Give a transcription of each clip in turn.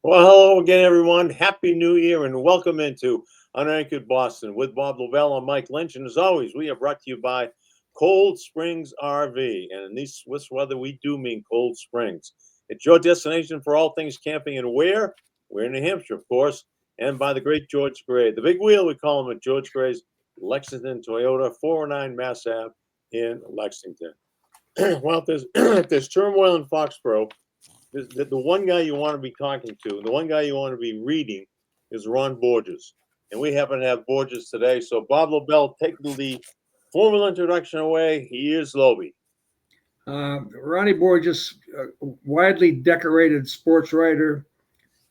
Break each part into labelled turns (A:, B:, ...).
A: Well, hello again, everyone. Happy New Year and welcome into UnAnchored Boston with Bob Lobel and Mike Lynch. And as always, we are brought to you by Cold Springs RV. And in this Swiss weather, we do mean Cold Springs. It's your destination for all things camping and where? We're in New Hampshire, of course, and by the great George Gray. The big wheel, we call him at George Gray's Lexington Toyota, 409 Mass Ave in Lexington. Well, if there's turmoil in Foxborough, the one guy you want to be talking to, the one guy you want to be reading is Ron Borges. And we happen to have Borges today. So, Bob Lobel, take the formal introduction away. He is Lobie.
B: Ronnie Borges, widely decorated sports writer.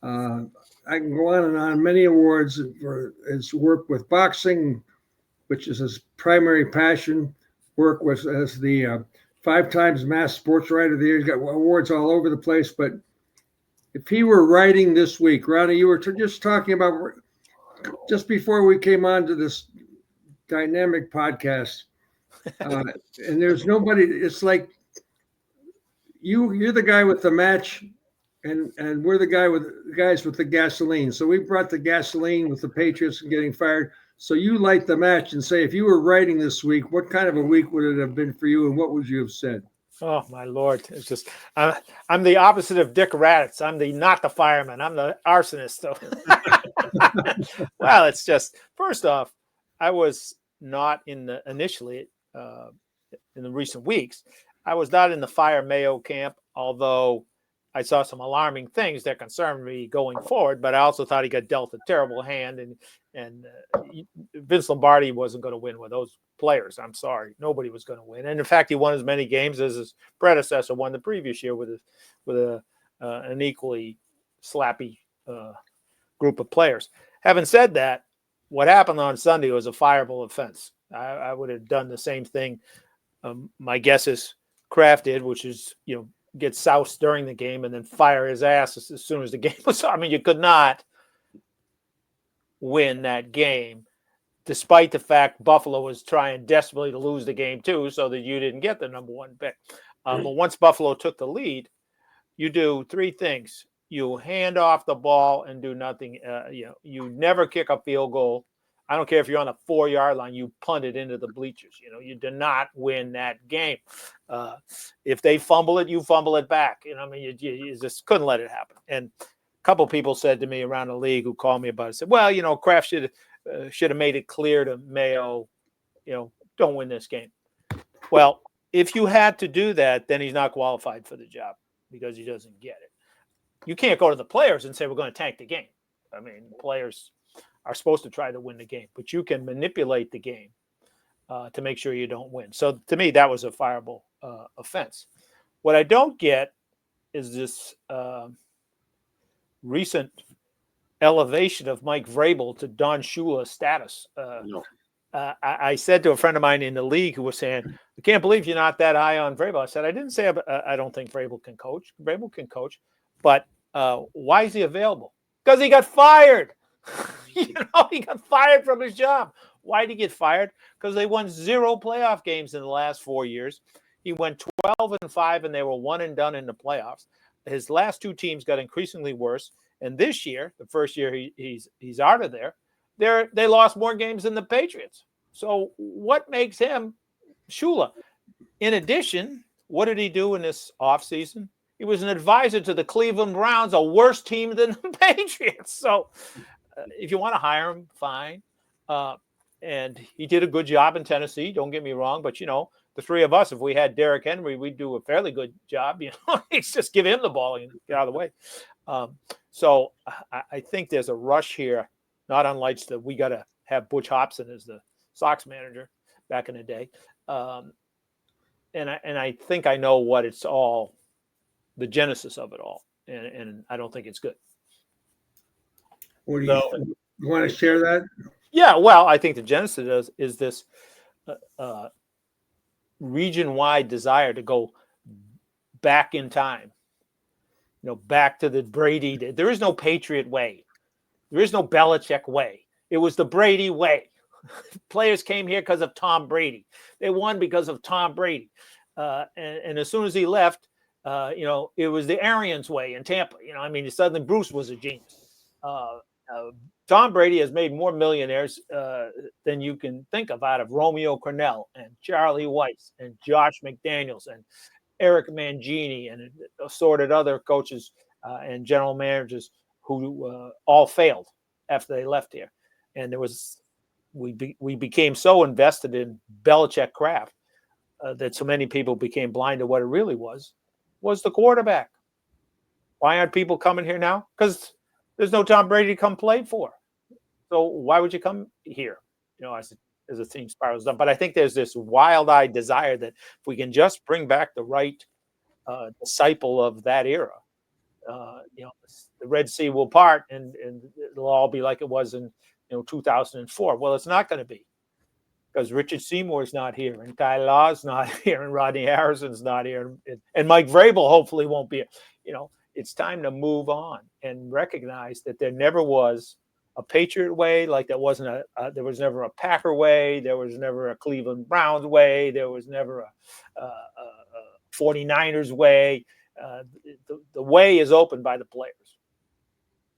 B: I can go on and on. Many awards for his work with boxing, which is his primary passion. Work with as the 5 times Mass Sports Writer of the Year. He's got awards all over the place. But if he were writing this week, Ronnie, you were just talking about just before we came on to this dynamic podcast, and there's nobody. It's like you're the guy with the match, and we're the guys with the gasoline. So we brought the gasoline with the Patriots and getting fired. So you light the match and say, if you were writing this week, what kind of a week would it have been for you, and what would you have said?
C: Oh my Lord! It's just I'm the opposite of Dick Raditz. I'm not the fireman. I'm the arsonist. So, well, it's just first off, I was not initially in the recent weeks. I was not in the fire Mayo camp, although I saw some alarming things that concerned me going forward. But I also thought he got dealt a terrible hand, and Vince Lombardi wasn't going to win with those players. I'm sorry, nobody was going to win. And in fact, he won as many games as his predecessor won the previous year with an equally slappy group of players. Having said that, what happened on Sunday was a fireable offense. I would have done the same thing. My guess is Kraft did, which is get soused during the game and then fire his ass as soon as the game was. I mean, you could not win that game, despite the fact Buffalo was trying desperately to lose the game too, so that you didn't get the number one pick. But once Buffalo took the lead, you do 3 things: you hand off the ball and do nothing. You never kick a field goal. I don't care if you're on the 4-yard line, you punt it into the bleachers. You do not win that game. If they fumble it, you fumble it back. I mean, you just couldn't let it happen. And a couple of people said to me around the league who called me about it, said, well, Kraft should have made it clear to Mayo, don't win this game. Well, if you had to do that, then he's not qualified for the job because he doesn't get it. You can't go to the players and say, we're going to tank the game. I mean, players are supposed to try to win the game, but you can manipulate the game to make sure you don't win. So to me, that was a fireable offense. What I don't get is this recent elevation of Mike Vrabel to Don Shula status. I said to a friend of mine in the league who was saying, I can't believe you're not that high on Vrabel. I said, I didn't say I don't think Vrabel can coach. Vrabel can coach, but why is he available? Because he got fired. He got fired from his job. Why did he get fired? Because they won 0 playoff games in the last 4 years. He went 12-5, and they were one and done in the playoffs. His last 2 teams got increasingly worse. And this year, the first year he's out of there, they lost more games than the Patriots. So what makes him Shula? In addition, what did he do in this offseason? He was an advisor to the Cleveland Browns, a worse team than the Patriots. So if you want to hire him, fine. And he did a good job in Tennessee. Don't get me wrong. But, the 3 of us, if we had Derrick Henry, we'd do a fairly good job. It's just give him the ball and get out of the way. So I think there's a rush here, not unlike we got to have Butch Hobson as the Sox manager back in the day. And I think I know what it's all, the genesis of it all. And I don't think it's good.
B: What do you want to share that?
C: Yeah, well, I think the genesis is this region-wide desire to go back in time, back to the Brady. There is no Patriot way. There is no Belichick way. It was the Brady way. Players came here because of Tom Brady. They won because of Tom Brady. And as soon as he left, It was the Arians way in Tampa. I mean, suddenly Bruce was a genius. Tom Brady has made more millionaires than you can think of out of Romeo Crennel and Charlie Weiss and Josh McDaniels and Eric Mangini and assorted other coaches and general managers who all failed after they left here. And we became so invested in Belichick craft that so many people became blind to what it really was the quarterback. Why aren't people coming here now? Because there's no Tom Brady to come play for. So why would you come here? As a team spirals down. But I think there's this wild-eyed desire that if we can just bring back the right disciple of that era, the Red Sea will part and it'll all be like it was in 2004. Well, it's not going to be, because Richard Seymour's not here, and Ty Law's not here, and Rodney Harrison's not here, and Mike Vrabel hopefully won't be here. It's time to move on and recognize that there never was a Patriot way, like there wasn't there was never a Packer way, there was never a Cleveland Browns way, there was never a 49ers way. The way is opened by the players.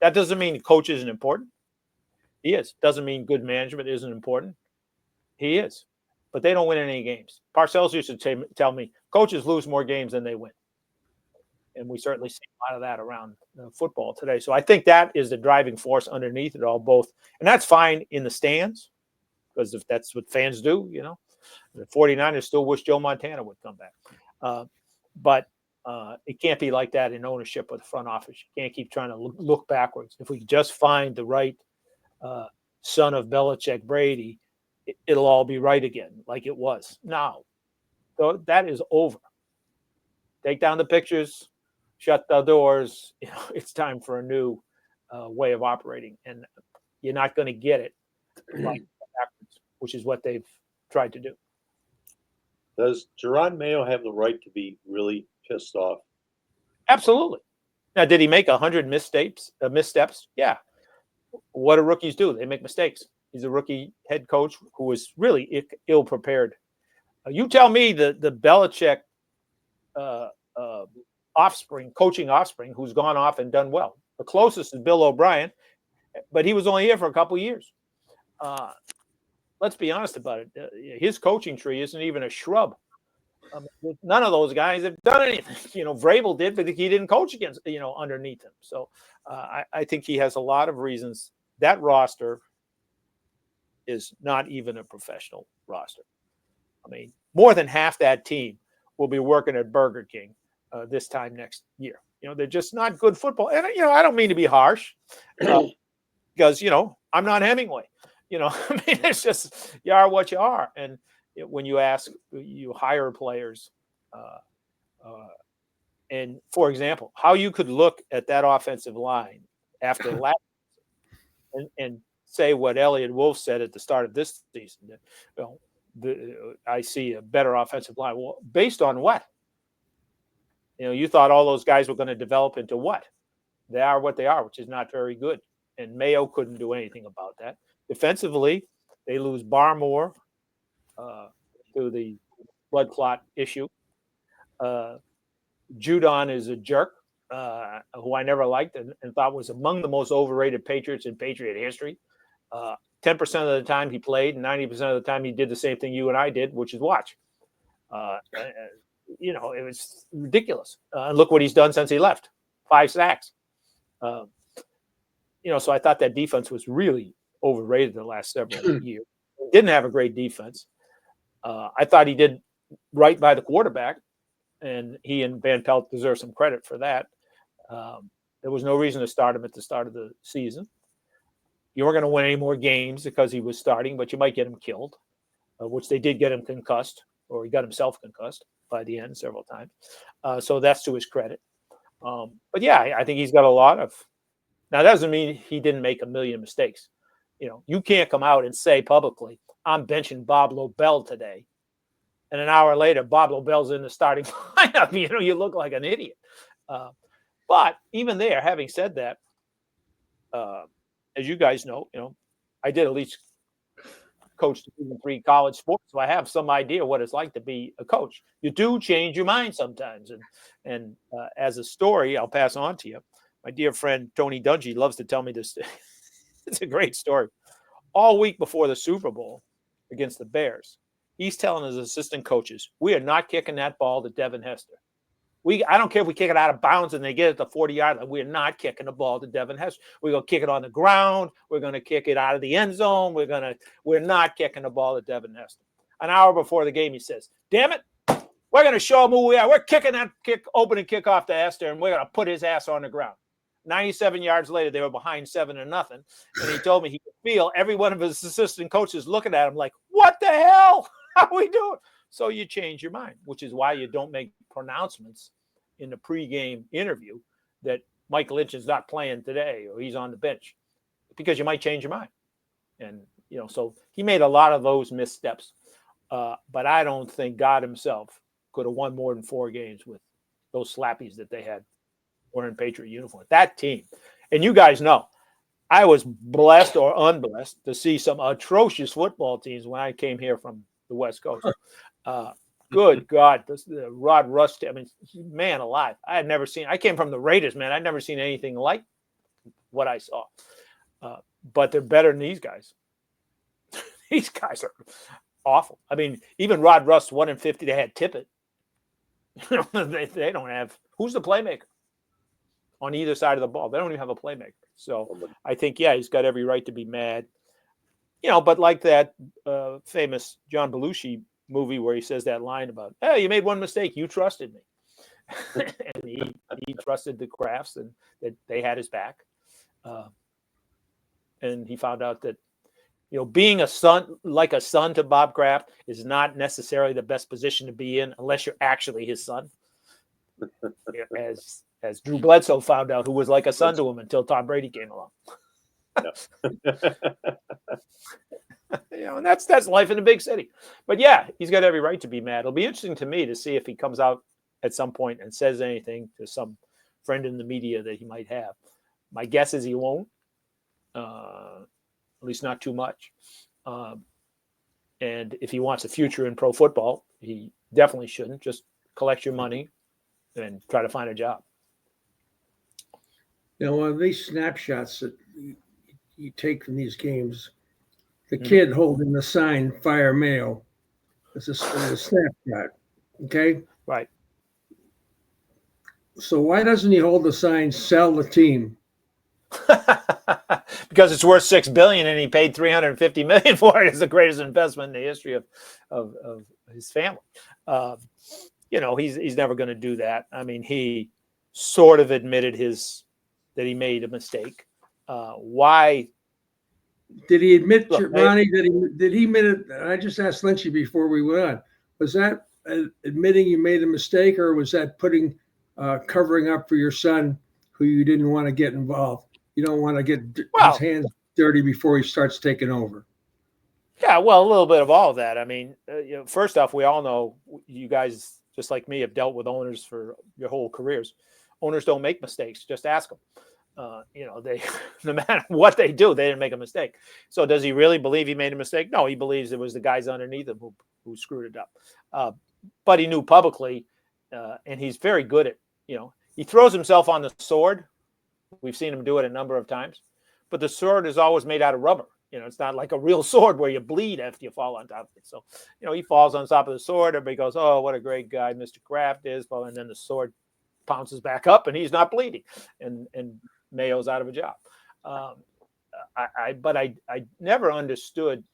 C: That doesn't mean coach isn't important. He is. Doesn't mean good management isn't important. He is. But they don't win any games. Parcells used to tell me coaches lose more games than they win. And we certainly see a lot of that around football today. So I think that is the driving force underneath it all, both. And that's fine in the stands, because if that's what fans do, the 49ers still wish Joe Montana would come back. But it can't be like that in ownership or the front office. You can't keep trying to look backwards. If we just find the right son of Belichick, Brady, it'll all be right again, like it was. Now, so that is over. Take down the pictures, shut the doors. It's time for a new way of operating, and you're not going to get it backwards, which is what they've tried to do.
A: Does Gerard Mayo have the right to be really pissed off?
C: Absolutely. Now, did he make 100 missteps? Yeah. What do rookies do? They make mistakes. He's a rookie head coach who was really ill-prepared. You tell me the Belichick coaching offspring, who's gone off and done well. The closest is Bill O'Brien, but he was only here for a couple of years. Let's be honest about it. His coaching tree isn't even a shrub. None of those guys have done anything. Vrabel did, but he didn't coach against, underneath him. So I think he has a lot of reasons. That roster is not even a professional roster. I mean, more than half that team will be working at Burger King this time next year. They're just not good football. And, I don't mean to be harsh because, I'm not Hemingway. I mean, it's just, you are what you are. And when you hire players, and for example, how you could look at that offensive line after last and say what Elliot Wolf said at the start of this season, I see a better offensive line. Well, based on what? You thought all those guys were going to develop into what? They are what they are, which is not very good. And Mayo couldn't do anything about that. Defensively, they lose Barmore to the blood clot issue. Judon is a jerk, who I never liked and thought was among the most overrated Patriots in Patriot history. 10% of the time he played, and 90% of the time he did the same thing you and I did, which is watch. It was ridiculous. And look what he's done since he left. 5 sacks. So I thought that defense was really overrated the last several years. Didn't have a great defense. I thought he did right by the quarterback, and he and Van Pelt deserve some credit for that. There was no reason to start him at the start of the season. You weren't going to win any more games because he was starting, but you might get him killed, which they did get him concussed, or he got himself concussed by the end several times. So that's to his credit. But yeah, I think he's got a lot of. Now, that doesn't mean he didn't make a million mistakes. You can't come out and say publicly, I'm benching Bob Lobel today. And an hour later, Bob Lobel's in the starting lineup. You look like an idiot. But even there, having said that, as you guys know, I did at least coached Division III college sports, so I have some idea what it's like to be a coach. You do change your mind sometimes, and as a story, I'll pass on to you. My dear friend Tony Dungy loves to tell me this. It's a great story. All week before the Super Bowl against the Bears, he's telling his assistant coaches, "We are not kicking that ball to Devin Hester. I don't care if we kick it out of bounds and they get it to 40-yard line. We're not kicking the ball to Devin Hester. We're going to kick it on the ground. We're going to kick it out of the end zone. We're not kicking the ball to Devin Hester." An hour before the game, he says, "Damn it, we're going to show him who we are. We're kicking that opening kickoff to Hester, and we're going to put his ass on the ground." 97 yards later, they were behind 7-0. And he told me he could feel every one of his assistant coaches looking at him like, "What the hell? How are we doing?" So you change your mind, which is why you don't make pronouncements in the pregame interview that Mike Lynch is not playing today or he's on the bench, because you might change your mind. And, so he made a lot of those missteps. But I don't think God himself could have won more than 4 games with those slappies that they had wearing Patriot uniforms. That team. And you guys know, I was blessed or unblessed to see some atrocious football teams when I came here from the West Coast. Good God, the Rod Rust. I mean, man alive. I came from the Raiders, man. I'd never seen anything like what I saw. But they're better than these guys. These guys are awful. I mean, even Rod Rust, 1-50, they had Tippett. They don't have, who's the playmaker on either side of the ball? They don't even have a playmaker. So I think, he's got every right to be mad. But like that famous John Belushi movie where he says that line about, "Hey, you made one mistake. You trusted me." And he trusted the Crafts and that they had his back. And he found out that, being a son to Bob Kraft is not necessarily the best position to be in unless you're actually his son. As Drew Bledsoe found out, who was like a son to him until Tom Brady came along. And that's life in a big city. But he's got every right to be mad. It'll be interesting to me to see if he comes out at some point and says anything to some friend in the media that he might have. My guess is he won't, at least not too much. And if he wants a future in pro football, he definitely shouldn't. Just collect your money and try to find a job.
B: One of these snapshots that you take from these games, the kid holding the sign "Fire Mayo" is a snapshot. Okay.
C: Right.
B: So why doesn't he hold the sign "Sell the team"?
C: Because it's worth $6 billion and he paid $350 million for it. It's the greatest investment in the history of his family. He's never going to do that. I mean, he sort of admitted that he made a mistake. Why?
B: Did he admit, Ronnie, did he admit it? I just asked Lynchy before we went on. Was that admitting you made a mistake, or was that covering up for your son who you didn't want to get involved? You don't want to get his hands dirty before he starts taking over.
C: Yeah, well, a little bit of all of that. I mean, first off, we all know you guys, just like me, have dealt with owners for your whole careers. Owners don't make mistakes. Just ask them. They, no matter what they do, they didn't make a mistake. So does he really believe he made a mistake? No, he believes it was the guys underneath him who screwed it up. But he knew publicly, and he's very good at, he throws himself on the sword. We've seen him do it a number of times, but the sword is always made out of rubber. It's not like a real sword where you bleed after you fall on top of it. So, he falls on top of the sword. Everybody goes, "Oh, what a great guy Mr. Kraft is." And then the sword pounces back up and he's not bleeding. And Mayo's out of a job. But I never understood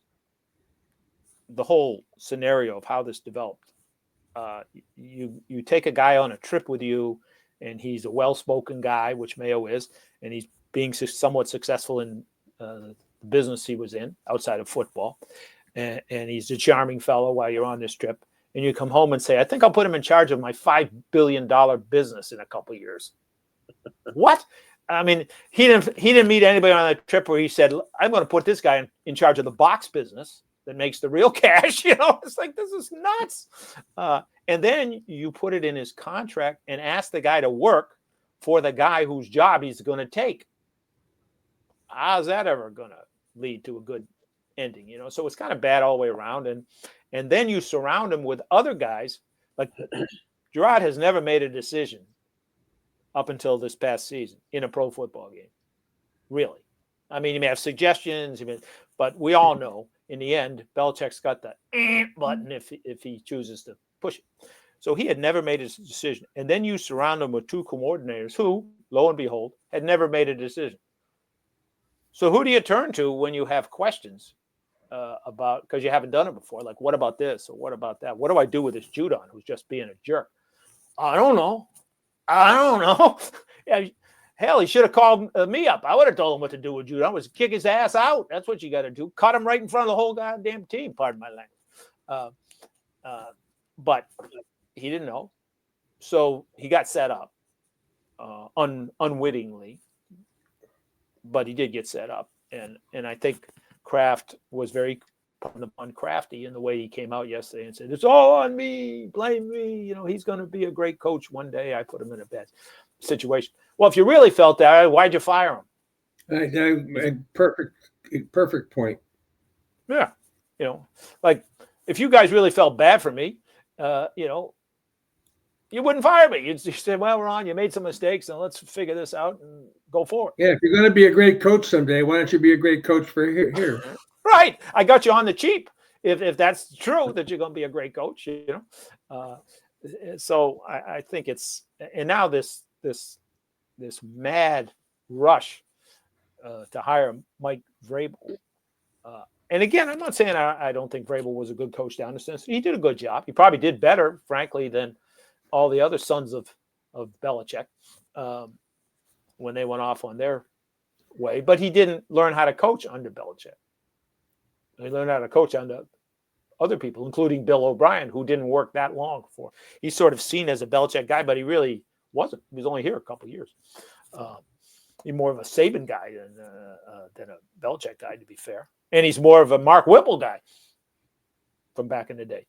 C: the whole scenario of how this developed. You take a guy on a trip with you, and he's a well-spoken guy, which Mayo is, and he's being somewhat successful in the business he was in outside of football, and he's a charming fellow while you're on this trip, and you come home and say, "I think I'll put him in charge of my $5 billion business in a couple of years." What? I mean, he didn't meet anybody on that trip where he said, "I'm going to put this guy in charge of the box business that makes the real cash." It's like, this is nuts. And then you put it in his contract and ask the guy to work for the guy whose job he's going to take. How's that ever going to lead to a good ending, so it's kind of bad all the way around. And then you surround him with other guys. Like Gerard has never made a decision up until this past season in a pro football game. Really. I mean, he may have suggestions, but we all know in the end, Belichick's got the button if he chooses to push it. So he had never made a decision. And then you surround him with two coordinators who, lo and behold, had never made a decision. So who do you turn to when you have questions about, because you haven't done it before? Like, what about this? Or what about that? What do I do with this Judon who's just being a jerk? I don't know. Yeah, hell, he should have called me up. I would have told him what to do with Judon. Was kick his ass out. That's what you got to do. Cut him right in front of the whole goddamn team. Pardon my language. But he didn't know. So he got set up unwittingly. But he did get set up. And I think Kraft was very uncrafty in the way he came out yesterday and said, it's all on me, blame me. He's going to be a great coach one day. I put him in a bad situation. Well, if you really felt that, why'd you fire him?
B: Perfect point.
C: Yeah. Like if you guys really felt bad for me, you wouldn't fire me. You'd say, well, Ron, you made some mistakes and let's figure this out and go forward.
B: Yeah. If you're going to be a great coach someday, why don't you be a great coach for here?
C: Right. I got you on the cheap. If that's true, that you're going to be a great coach, So I think it's, and now this mad rush to hire Mike Vrabel. And again, I'm not saying I don't think Vrabel was a good coach down the sense. He did a good job. He probably did better, frankly, than all the other sons of Belichick when they went off on their way. But he didn't learn how to coach under Belichick. He learned how to coach under other people, including Bill O'Brien, who didn't work that long for. He's sort of seen as a Belichick guy, but he really wasn't. He was only here a couple of years. He's more of a Saban guy than a Belichick guy, to be fair. And he's more of a Mark Whipple guy from back in the day.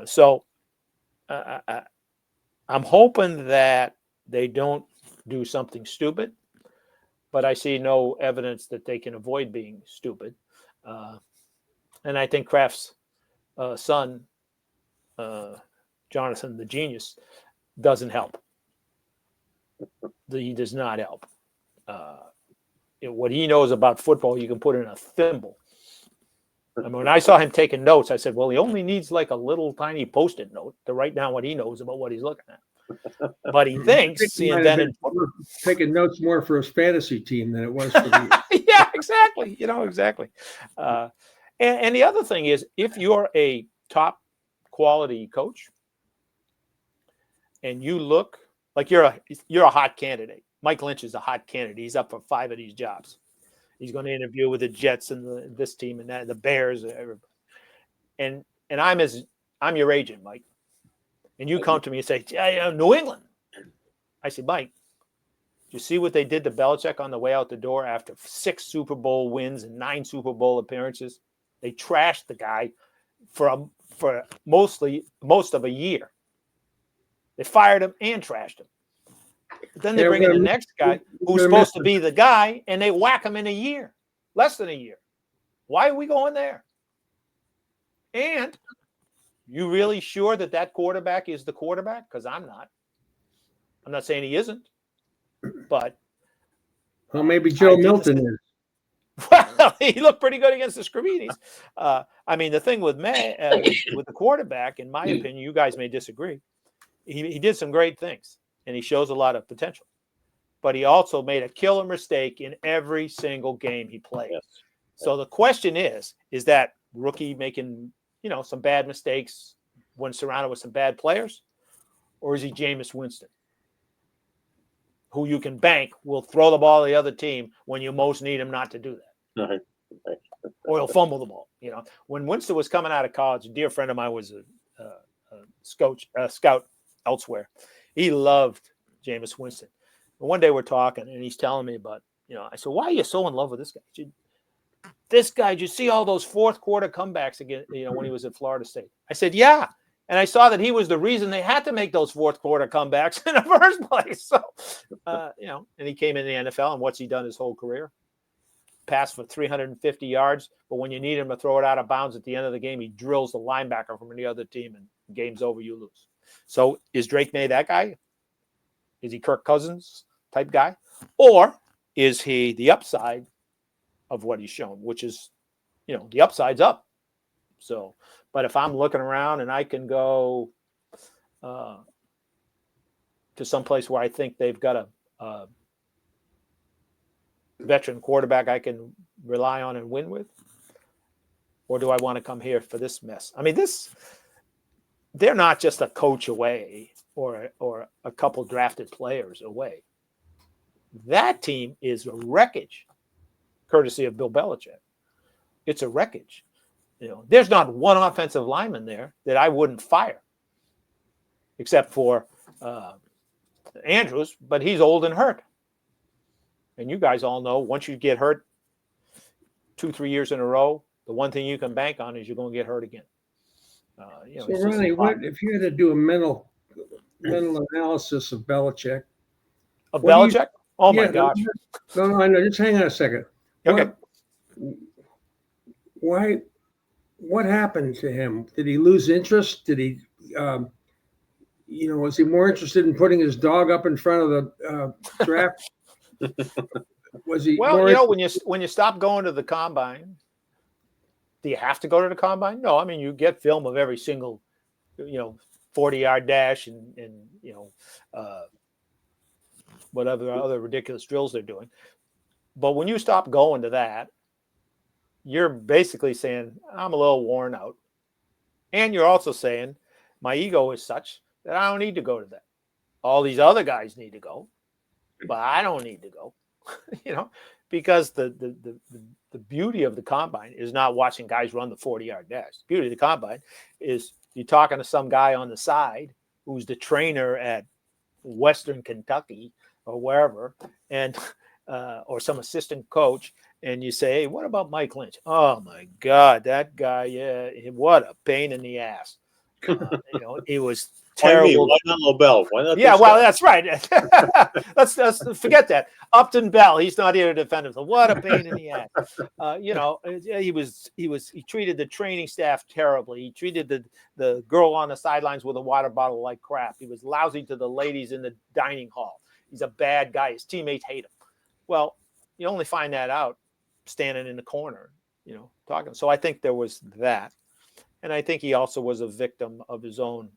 C: So I'm hoping that they don't do something stupid, but I see no evidence that they can avoid being stupid. And I think Kraft's son, Jonathan the Genius, doesn't help. He does not help. What he knows about football, you can put in a thimble. I mean, when I saw him taking notes, I said, well, he only needs like a little tiny Post-it note to write down what he knows about what he's looking at. But he thinks
B: taking notes more for his fantasy team than it was for the
C: yeah, exactly. Exactly. And the other thing is, if you're a top quality coach and you look like you're a hot candidate. Mike Lynch is a hot candidate. He's up for 5 of these jobs. He's going to interview with the Jets and this team and that, the Bears. And I'm your agent, Mike. And you come to me and say, yeah, New England. I say, Mike, you see what they did to Belichick on the way out the door after 6 Super Bowl wins and 9 Super Bowl appearances? They trashed the guy for most of a year. They fired him and trashed him. But then they bring in the next guy who's supposed to be the guy, and they whack him in a year, less than a year. Why are we going there? And you really sure that quarterback is the quarterback? Because I'm not. I'm not saying he isn't, but
B: well, maybe Joe Milton is.
C: Well, he looked pretty good against the Screaminis. I mean, the thing with with the quarterback, in my opinion, you guys may disagree. He did some great things, and he shows a lot of potential. But he also made a killer mistake in every single game he played. Yes. So the question is that rookie making, some bad mistakes when surrounded with some bad players? Or is he Jameis Winston, who you can bank will throw the ball to the other team when you most need him not to do that?
A: Right.
C: Or he'll fumble the ball. When Winston was coming out of college, a dear friend of mine was a scout elsewhere. He loved Jameis Winston. And one day we're talking, and he's telling me about, I said, why are you so in love with this guy? This guy, did you see all those fourth quarter comebacks again, when he was at Florida State? I said, yeah. And I saw that he was the reason they had to make those fourth quarter comebacks in the first place. So, and he came in the NFL, and what's he done his whole career? pass for 350 yards, but when you need him to throw it out of bounds at the end of the game, he drills the linebacker from the other team, and game's over, you lose. So is Drake May that guy? Is he Kirk Cousins type guy? Or is he the upside of what he's shown, which is, the upside's up. So, but if I'm looking around and I can go to some place where I think they've got a veteran quarterback I can rely on and win with, or do I want to come here for this mess? I mean, they're not just a coach away or a couple drafted players away. That team is a wreckage, courtesy of Bill Belichick. It's a wreckage. There's not one offensive lineman there that I wouldn't fire, except for Andrews, but he's old and hurt. And you guys all know, once you get hurt 2-3 years in a row, the one thing you can bank on is you're going to get hurt again.
B: So Ronnie, if you had to do a mental analysis of Belichick?
C: Of Belichick? Oh my gosh.
B: No, I know. Just hang on a second.
C: Okay.
B: What happened to him? Did he lose interest? Did he, was he more interested in putting his dog up in front of the draft? Was he?
C: Well, when you stop going to the combine, do you have to go to the combine? No, I mean, you get film of every single, 40-yard dash and whatever other ridiculous drills they're doing. But when you stop going to that, you're basically saying, I'm a little worn out. And you're also saying, my ego is such that I don't need to go to that. All these other guys need to go, but I don't need to go, because the beauty of the combine is not watching guys run the 40-yard dash. The beauty of the combine is you're talking to some guy on the side who's the trainer at Western Kentucky or wherever, and or some assistant coach, and you say, hey, what about Mike Lynch? Oh my God, that guy, what a pain in the ass. He was terrible.
A: Why not Lobel? Why not?
C: Yeah, well, that's right. let's forget that. Upton Bell, he's not here to defend himself. What a pain in the ass. He treated the training staff terribly. He treated the girl on the sidelines with a water bottle like crap. He was lousy to the ladies in the dining hall. He's a bad guy. His teammates hate him. Well, you only find that out standing in the corner, talking. So I think there was that. And I think he also was a victim of his own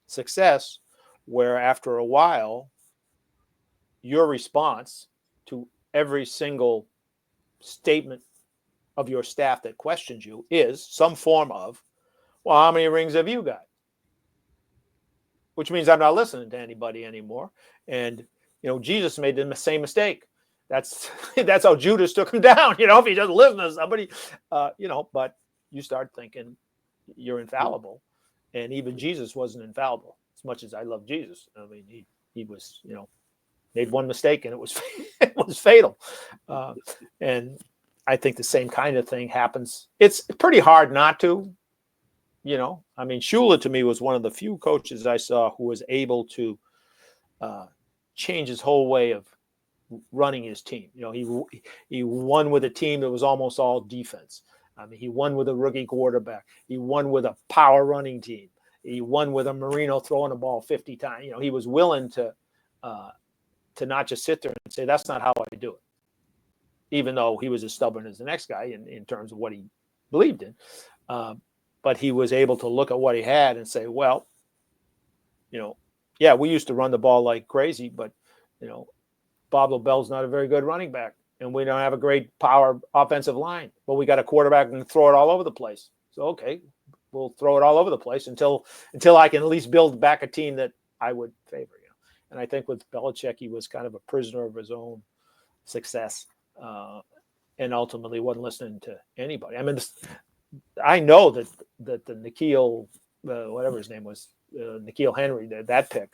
C: success, where after a while, your response to every single statement of your staff that questions you is some form of, well, how many rings have you got? Which means I'm not listening to anybody anymore. And, Jesus made the same mistake. That's how Judas took him down. If he doesn't listen to somebody, but you start thinking you're infallible. And even Jesus wasn't infallible, as much as I love Jesus. I mean, he was, made one mistake and it was fatal. And I think the same kind of thing happens. It's pretty hard not to, I mean, Shula to me was one of the few coaches I saw who was able to change his whole way of running his team. He won with a team that was almost all defense. I mean, he won with a rookie quarterback. He won with a power running team. He won with a Marino throwing the ball 50 times. He was willing to not just sit there and say, that's not how I do it. Even though he was as stubborn as the next guy in terms of what he believed in. But he was able to look at what he had and say, well, we used to run the ball like crazy, but, Bob Lobel's not a very good running back. And we don't have a great power offensive line, but we got a quarterback who can throw it all over the place. So, okay, we'll throw it all over the place until I can at least build back a team that I would favor. And I think with Belichick, he was kind of a prisoner of his own success, and ultimately wasn't listening to anybody. I mean, I know that the N'Keal, whatever his name was, N'Keal Henry, that pick,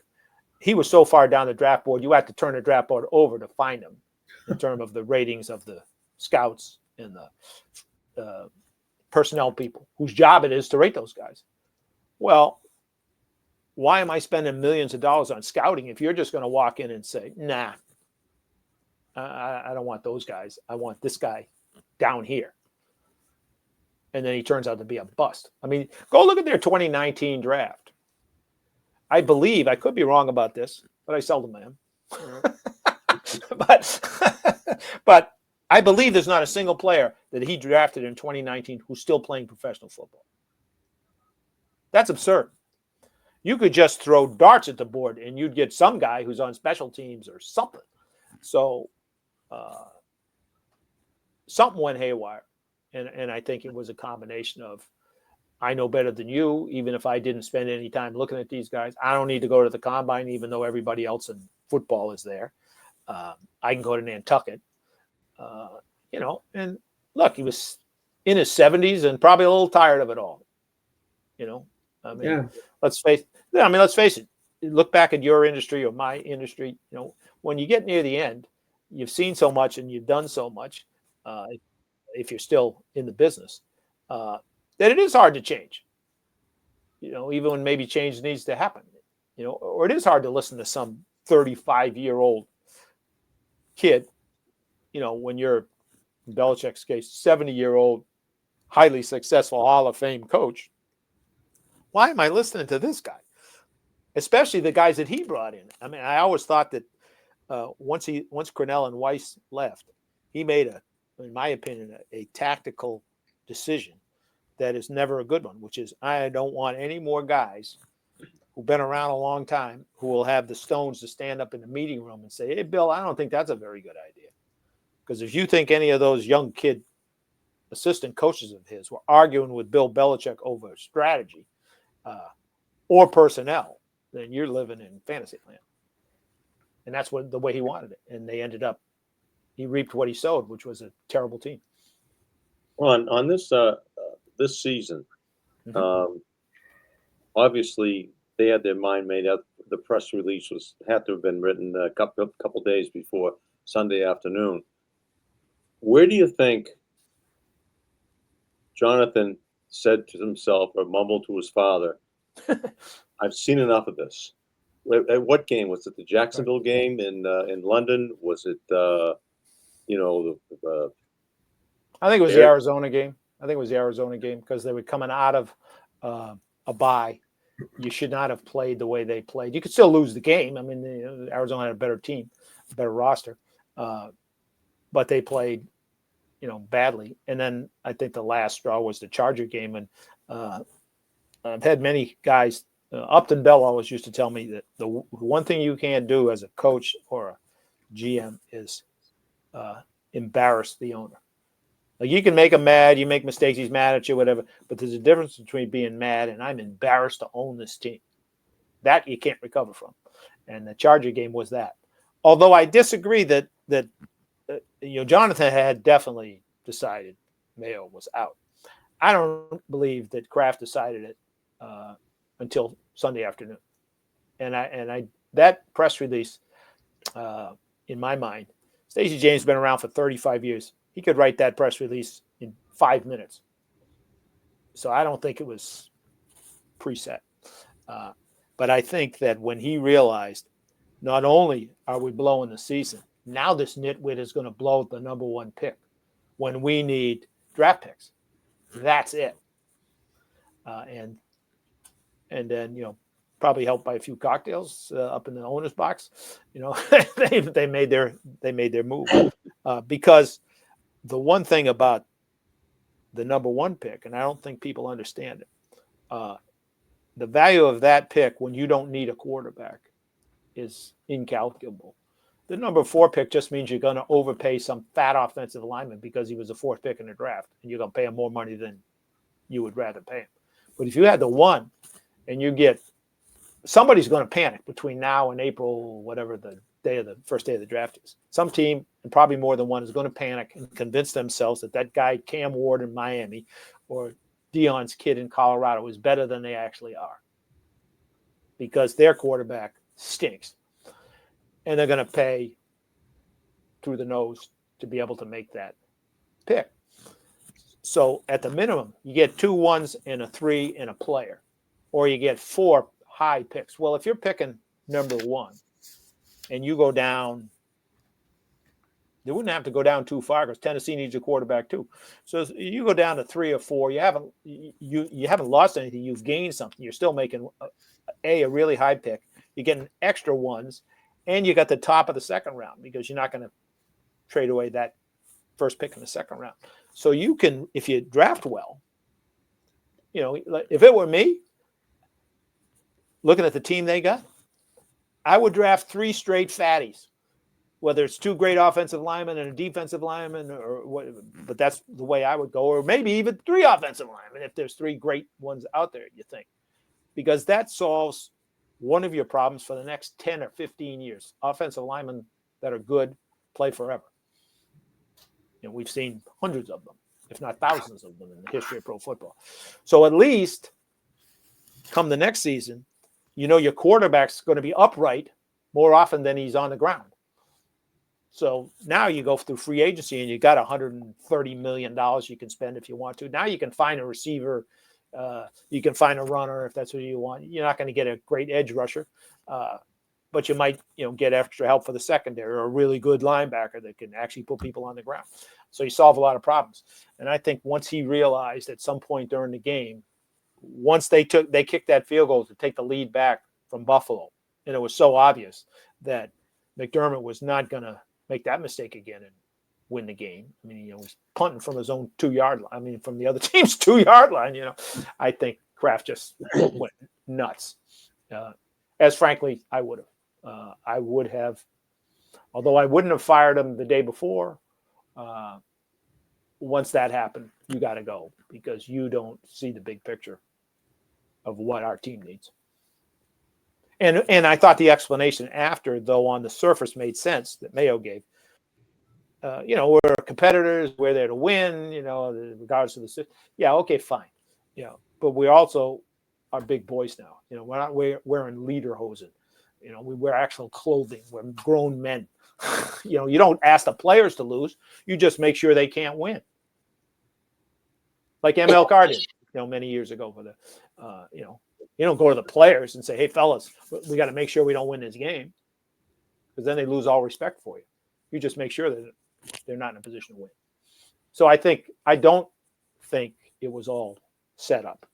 C: he was so far down the draft board, you had to turn the draft board over to find him. In terms of the ratings of the scouts and the personnel people whose job it is to rate those guys. Well, why am I spending millions of dollars on scouting if you're just going to walk in and say, nah, I don't want those guys. I want this guy down here. And then he turns out to be a bust. I mean, go look at their 2019 draft. I believe, I could be wrong about this, but I seldom am. but I believe there's not a single player that he drafted in 2019 who's still playing professional football. That's absurd. You could just throw darts at the board and you'd get some guy who's on special teams or something. So something went haywire. And I think it was a combination of, I know better than you, even if I didn't spend any time looking at these guys. I don't need to go to the combine, even though everybody else in football is there. I can go to Nantucket. And look, he was in his 70s and probably a little tired of it all. Let's face it. Look back at your industry or my industry. When you get near the end, you've seen so much and you've done so much. If you're still in the business, that it is hard to change. Even when maybe change needs to happen. Or it is hard to listen to some 35-year-old kid. When you're, in Belichick's case, 70-year-old, highly successful Hall of Fame coach. Why am I listening to this guy? Especially the guys that he brought in. I mean, I always thought that once Cornell and Weiss left, he made in my opinion, a tactical decision that is never a good one, which is I don't want any more guys who've been around a long time who will have the stones to stand up in the meeting room and say, hey, Bill, I don't think that's a very good idea. Because if you think any of those young kid assistant coaches of his were arguing with Bill Belichick over strategy or personnel, then you're living in fantasy land. And that's the way he wanted it. And they ended up, he reaped what he sowed, which was a terrible team.
A: Well, on this this season, obviously they had their mind made up. The press release had to have been written a couple days before Sunday afternoon. Where do you think Jonathan said to himself or mumbled to his father, I've seen enough of this? At what game? Was it the Jacksonville game in London? Was it
C: I think it was the Arizona game. Because they were coming out of a bye. You should not have played the way they played. You could still lose the game. I mean, Arizona had a better team, a better roster, but they played, badly. And then I think the last straw was the Charger game. And I've had many guys. Upton Bell always used to tell me that the one thing you can't do as a coach or a GM is embarrass the owner. Like you can make him mad, you make mistakes, he's mad at you, whatever. But there's a difference between being mad and I'm embarrassed to own this team. That you can't recover from. And the Charger game was that. Although I disagree that Jonathan had definitely decided Mayo was out. I don't believe that Kraft decided it until Sunday afternoon. And I that press release, in my mind, Stacey James has been around for 35 years. He could write that press release in 5 minutes. So I don't think it was preset. But I think that when he realized not only are we blowing the season, now this nitwit is going to blow the number one pick when we need draft picks. That's it. And then, probably helped by a few cocktails up in the owner's box. They made their move because the one thing about the number one pick, and I don't think people understand it, the value of that pick when you don't need a quarterback is incalculable. The number 4 pick just means you're going to overpay some fat offensive lineman because he was the 4th pick in the draft, and you're going to pay him more money than you would rather pay him. But if you had the 1 and you get somebody's going to panic between now and April, whatever the first day of the draft is. Some team, and probably more than one, is going to panic and convince themselves that guy Cam Ward in Miami or Dion's kid in Colorado is better than they actually are because their quarterback stinks. And they're going to pay through the nose to be able to make that pick. So at the minimum, you get 2 1s and a 3 and a player, or you get 4 high picks. Well, if you're picking number 1 and you go down They wouldn't have to go down too far because Tennessee needs a quarterback too. So you go down to 3 or 4, you haven't lost anything. You've gained something. You're still making a really high pick. You're getting extra ones, and you got the top of the second round because you're not going to trade away that first pick in the second round. So you can, if you draft well, if it were me, looking at the team they got, I would draft 3 straight fatties. Whether it's 2 great offensive linemen and a defensive lineman or what, but that's the way I would go, or maybe even 3 offensive linemen if there's 3 great ones out there, you think, because that solves one of your problems for the next 10 or 15 years. Offensive linemen that are good play forever. We've seen hundreds of them, if not thousands of them in the history of pro football. So at least come the next season, your quarterback's going to be upright more often than he's on the ground. So now you go through free agency and you got $130 million you can spend if you want to. Now you can find a receiver. You can find a runner if that's what you want. You're not going to get a great edge rusher, but you might get extra help for the secondary or a really good linebacker that can actually put people on the ground. So you solve a lot of problems. And I think once he realized at some point during the game, once they kicked that field goal to take the lead back from Buffalo, and it was so obvious that McDermott was not going to make that mistake again and win the game. I mean, he was punting from his own 2-yard line. I mean, from the other team's 2-yard line, I think Kraft just went nuts. As frankly, I would have. Although I wouldn't have fired him the day before. Once that happened, you got to go because you don't see the big picture of what our team needs. And I thought the explanation after, though, on the surface made sense that Mayo gave. We're competitors. We're there to win, regardless of the system. Yeah, okay, fine. But we also are big boys now. We're not wearing lederhosen. We wear actual clothing. We're grown men. You don't ask the players to lose. You just make sure they can't win. Like ML did, many years ago for the, you don't go to the players and say, hey, fellas, we got to make sure we don't win this game because then they lose all respect for you. You just make sure that they're not in a position to win. So I don't think it was all set up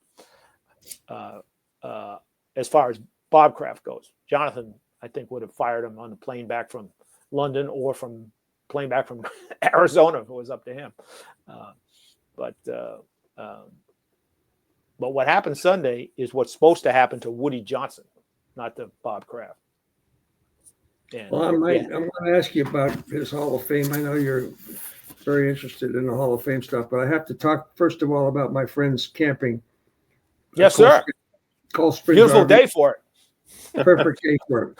C: as far as Bob Kraft goes. Jonathan, I think, would have fired him on the plane back from London or from plane back from Arizona if it was up to him. But what happened Sunday is what's supposed to happen to Woody Johnson, not to Bob Kraft. And,
B: I'm going to ask you about his Hall of Fame. I know you're very interested in the Hall of Fame stuff, but I have to talk first of all about my friends camping.
C: Yes, sir.
B: Cold Springs.
C: Beautiful day for it.
B: Perfect day for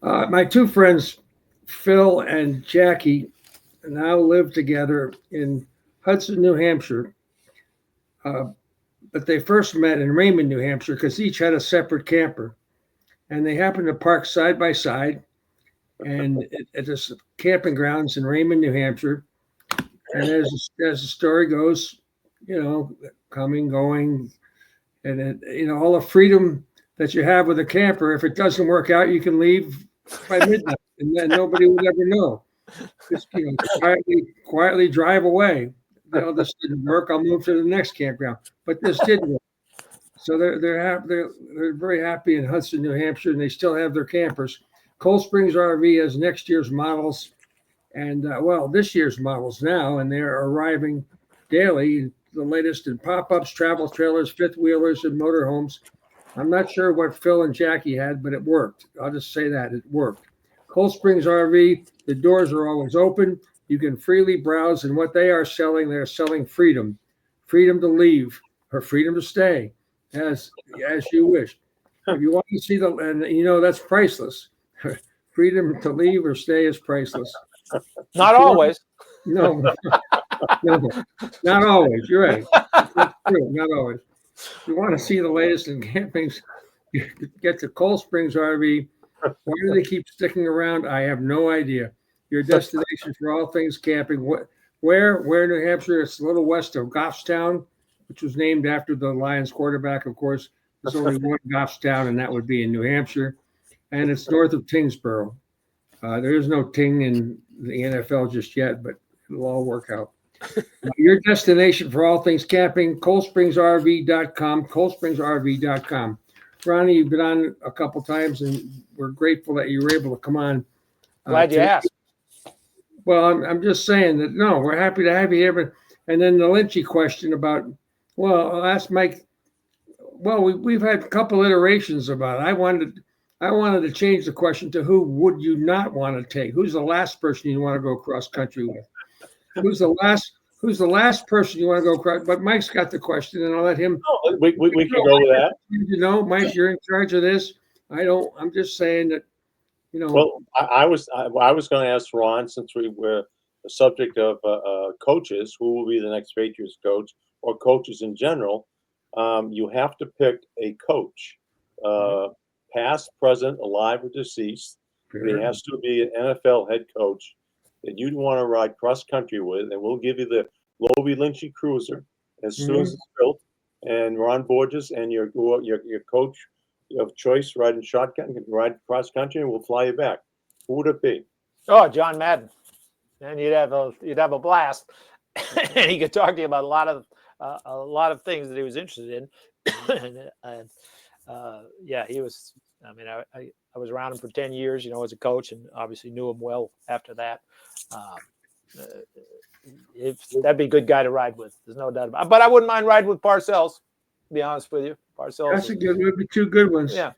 B: it. My 2 friends, Phil and Jackie, now live together in Hudson, New Hampshire. But they first met in Raymond, New Hampshire, because each had a separate camper. And they happened to park side by side and at this camping grounds in Raymond, New Hampshire. And as the story goes, coming, going, and all the freedom that you have with a camper. If it doesn't work out, you can leave by midnight, and then nobody would ever know. Just quietly drive away. This didn't work. I'll move to the next campground. But this did work. So they're very happy in Hudson, New Hampshire, and they still have their campers. Cold Springs RV has next year's models, and this year's models now, and they're arriving daily. The latest in pop-ups, travel trailers, fifth wheelers, and motorhomes. I'm not sure what Phil and Jackie had, but it worked. I'll just say that it worked. Cold Springs RV, the doors are always open. You can freely browse, and what they're selling freedom to leave or freedom to stay, as you wish. If you want to see that's priceless. Freedom to leave or stay is priceless.
C: Not always.
B: No, not always. You're right. That's true. Not always. If you want to see the latest in campings, you get to Cold Springs RV. Why do they keep sticking around? I have no idea. Your destination for all things camping. Where New Hampshire? It's a little west of Goffstown, which was named after the Lions quarterback, of course. There's only one Goffstown, and that would be in New Hampshire. And it's north of Tingsboro. There is no ting in the NFL just yet, but it'll all work out. Your destination for all things camping, ColdSpringsRV.com, ColdSpringsRV.com. Ronnie, you've been on a couple times, and we're grateful that you were able to come on.
C: Glad you asked.
B: Well, I'm just saying that, no, we're happy to have you here. But, and then the Lynchy question about, well, I'll ask Mike. Well, we've had a couple iterations about it. I wanted to change the question to who would you not want to take? Who's the last person you want to go cross country with? Who's the last person you want to go across? But Mike's got the question, and I'll let him.
A: Oh, we can go with that.
B: You know, Mike, you're in charge of this. I'm just saying that, you know.
A: Well, I was going to ask Ron, since we were the subject of coaches, who will be the next Patriots coach or coaches in general. You have to pick a coach, past, present, alive, or deceased. But he has to be an NFL head coach that you'd want to ride cross country with, and we'll give you the Lobel Lynchy Cruiser as soon as it's built. And Ron Borges and your coach of choice riding shotgun can ride cross country, and we'll fly you back. Who would it be?
C: Oh, John Madden, and you'd have a blast, and he could talk to you about a lot of things that he was interested in. and yeah, he was. I mean, I was around him for 10 years, you know, as a coach, and obviously knew him well after that. That'd be a good guy to ride with. There's no doubt about it. But I wouldn't mind riding with Parcells, to be honest with you. Parcells.
B: That's would be two good ones.
C: Yeah.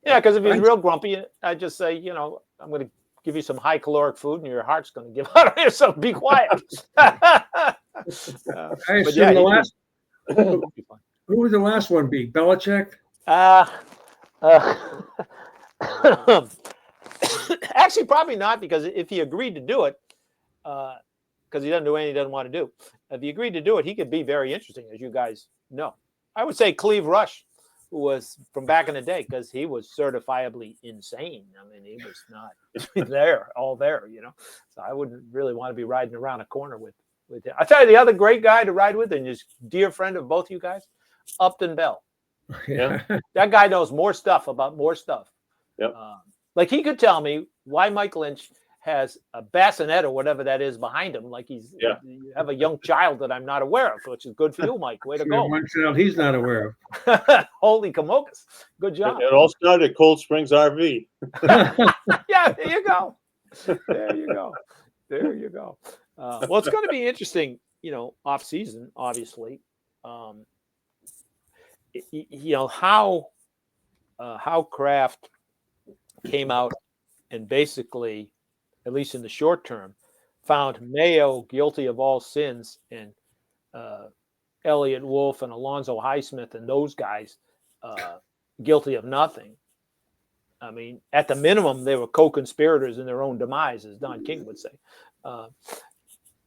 C: Yeah, because if he's real grumpy, I'd just say, you know, I'm going to give you some high caloric food and your heart's going to give out here, so be quiet.
B: I assume the last. Who would the last one be? Belichick?
C: Actually, probably not, because if he agreed to do it, because he doesn't do anything he doesn't want to do. If he agreed to do it, he could be very interesting, as you guys know. I would say Cleve Rush, who was from back in the day, because he was certifiably insane. I mean, he was not all there, you know. So I wouldn't really want to be riding around a corner with him. I tell you, the other great guy to ride with, and just dear friend of both you guys, Upton Bell.
B: Yeah.
C: That guy knows more stuff about more stuff.
A: Yep.
C: Like he could tell me why Mike Lynch has a bassinet or whatever that is behind him. Like you have a young child that I'm not aware of, which is good for you, Mike. Way to go.
B: One child he's not aware of.
C: Holy kamokas. Good job.
A: It all started at Cold Springs RV.
C: Yeah, there you go. There you go. There you go. Well, it's going to be interesting, you know, off season, obviously. You know, how Kraft came out and basically, at least in the short term, found Mayo guilty of all sins and Elliott Wolf and Alonzo Highsmith and those guys guilty of nothing. I mean, at the minimum, they were co-conspirators in their own demise, as Don King would say.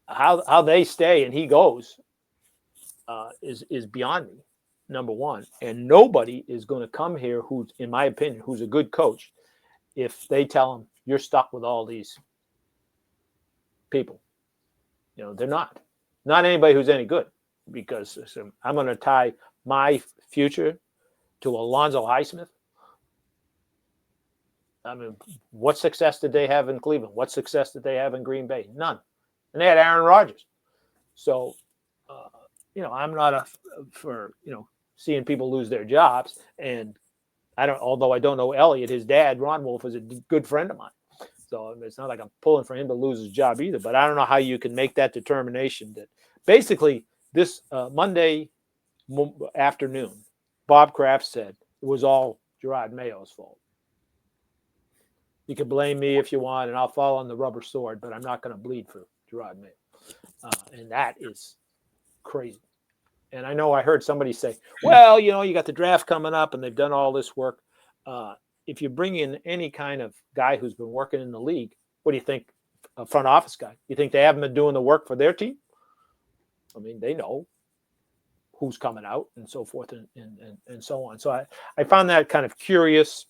C: How they stay and he goes is beyond me, number one. And nobody is going to come here who's, in my opinion, who's a good coach if they tell him you're stuck with all these people. You know, they're not anybody who's any good, because I'm going to tie my future to Alonzo Highsmith. I mean, what success did they have in Cleveland? What success did they have in Green Bay? None. And they had Aaron Rodgers. So, you know, I'm not for, you know, seeing people lose their jobs. And although I don't know Elliott, his dad, Ron Wolf, is a good friend of mine. So it's not like I'm pulling for him to lose his job either. But I don't know how you can make that determination that basically this Monday afternoon, Bob Kraft said it was all Gerard Mayo's fault. You can blame me if you want, and I'll fall on the rubber sword, but I'm not going to bleed for Gerard Mayo. And that is crazy. And I know I heard somebody say, well, you know, you got the draft coming up and they've done all this work. If you bring in any kind of guy who's been working in the league, what do you think? A front office guy. You think they haven't been doing the work for their team? I mean, they know who's coming out and so forth and so on. So I found that kind of curious.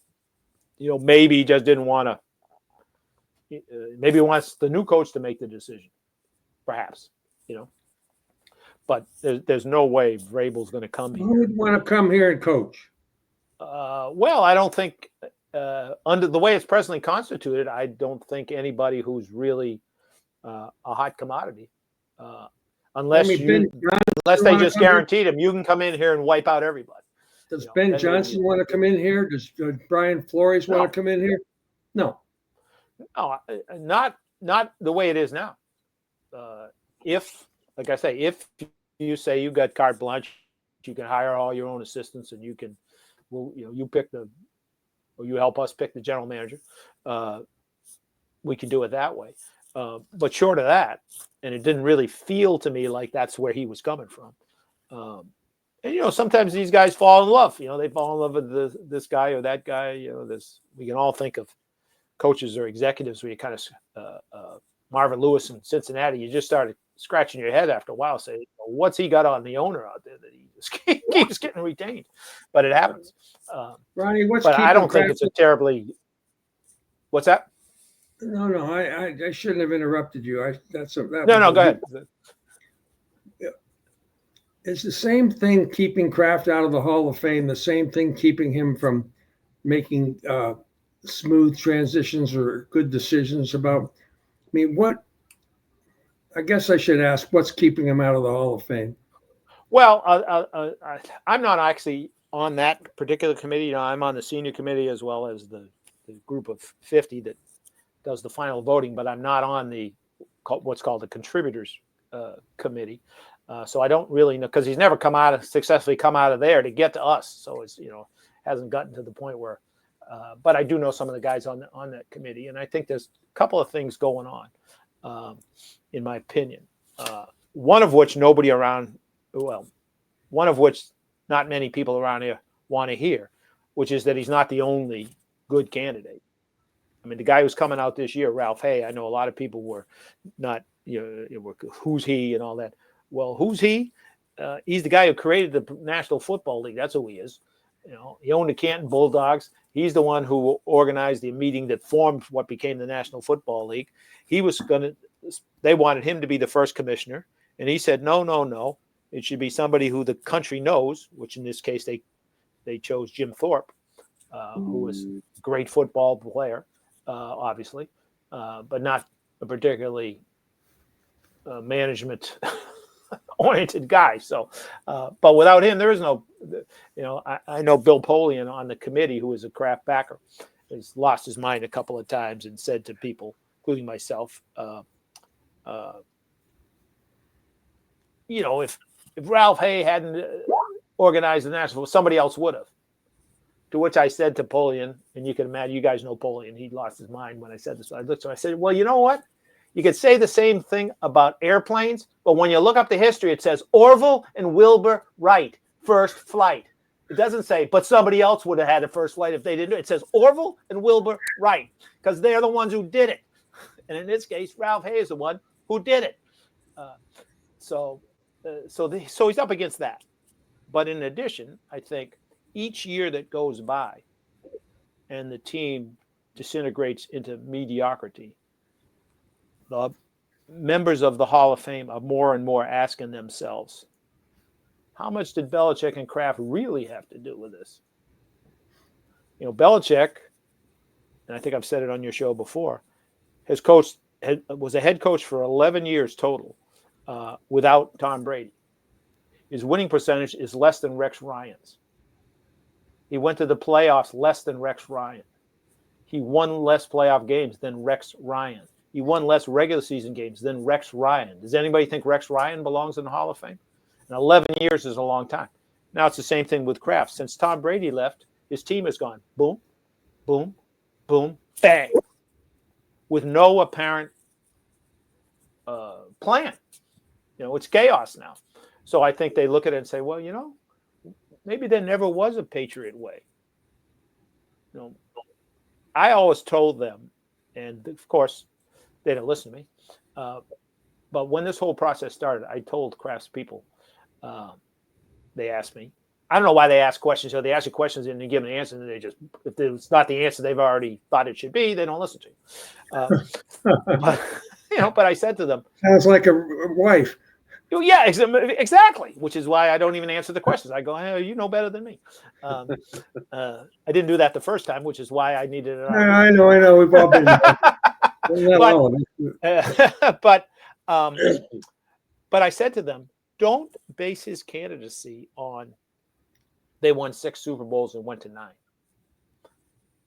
C: You know, maybe he just didn't want to, maybe he wants the new coach to make the decision, perhaps, you know. But there's no way Vrabel's going to come here.
B: Who would want to come here and coach?
C: Well, I don't think under the way it's presently constituted, I don't think anybody who's really a hot commodity, unless
B: Ben
C: unless they just
B: here?
C: guaranteed him, you can come in here and wipe out everybody.
B: Does Ben Johnson want to come in here? Does Brian Flores want to come in here? No.
C: No, not the way it is now. If, like I say, if you say you got carte blanche, you can hire all your own assistants, and you can, you pick or you help us pick the general manager. We can do it that way. But short of that, and it didn't really feel to me like that's where he was coming from. And sometimes these guys fall in love. They fall in love with this guy or that guy. We can all think of coaches or executives where you kind of Marvin Lewis in Cincinnati. You just started scratching your head after a while, saying, "What's he got on the owner out there that he just keeps getting retained?" But it happens.
B: Ronnie,
C: but I don't think it's a terribly. What's that?
B: No, I shouldn't have interrupted you.
C: No, go ahead.
B: Is the same thing keeping Kraft out of the Hall of Fame, the same thing keeping him from making smooth transitions or good decisions about, I guess I should ask, what's keeping him out of the Hall of Fame?
C: Well, I'm not actually on that particular committee. I'm on the senior committee as well as the group of 50 that does the final voting, but I'm not on what's called the contributors committee. So I don't really know, because he's never successfully come out of there to get to us. So it's, hasn't gotten to the point where, but I do know some of the guys on that committee. And I think there's a couple of things going on, in my opinion. One of which not many people around here want to hear, which is that he's not the only good candidate. I mean, the guy who's coming out this year, Ralph Hay, I know a lot of people were not, who's he and all that. Well, who's he? He's the guy who created the National Football League. That's who he is. He owned the Canton Bulldogs. He's the one who organized the meeting that formed what became the National Football League. They wanted him to be the first commissioner. And he said, no. It should be somebody who the country knows, which in this case, they chose Jim Thorpe, who was a great football player, obviously, but not a particularly management oriented guy. So, but without him, there is no, I know Bill Polian on the committee, who is a Kraft backer, has lost his mind a couple of times and said to people, including myself, if Ralph Hay hadn't organized the national, somebody else would have. To which I said to Polian, and you can imagine, you guys know Polian, he lost his mind when I said this. I looked at him, I said, well, you know what? You could say the same thing about airplanes, but when you look up the history, it says Orville and Wilbur Wright, first flight. It doesn't say, but somebody else would have had a first flight if they didn't do it. It says Orville and Wilbur Wright, because they're the ones who did it. And in this case, Ralph Hay is the one who did it. So he's up against that. But in addition, I think each year that goes by and the team disintegrates into mediocrity, the members of the Hall of Fame are more and more asking themselves, how much did Belichick and Kraft really have to do with this? Belichick, and I think I've said it on your show before, was a head coach for 11 years total without Tom Brady. His winning percentage is less than Rex Ryan's. He went to the playoffs less than Rex Ryan. He won less playoff games than Rex Ryan. He won less regular season games than Rex Ryan. Does anybody think Rex Ryan belongs in the Hall of Fame? And 11 years is a long time. Now it's the same thing with Kraft. Since Tom Brady left, his team has gone boom, boom, boom, bang, with no apparent plan. It's chaos now. So I think they look at it and say, well, maybe there never was a Patriot way. I always told them, and of course, they didn't listen to me. But when this whole process started, I told Kraft's people, they asked me, I don't know why they ask questions. So they ask you questions and they give an answer, and they just, if it's not the answer they've already thought it should be, they don't listen to you. But I said to them,
B: sounds like a wife.
C: Yeah, exactly. Which is why I don't even answer the questions. I go, hey, you know better than me. I didn't do that the first time, which is why I needed it.
B: I know. We've all been there.
C: but I said to them, don't base his candidacy on they won 6 Super Bowls and went to 9.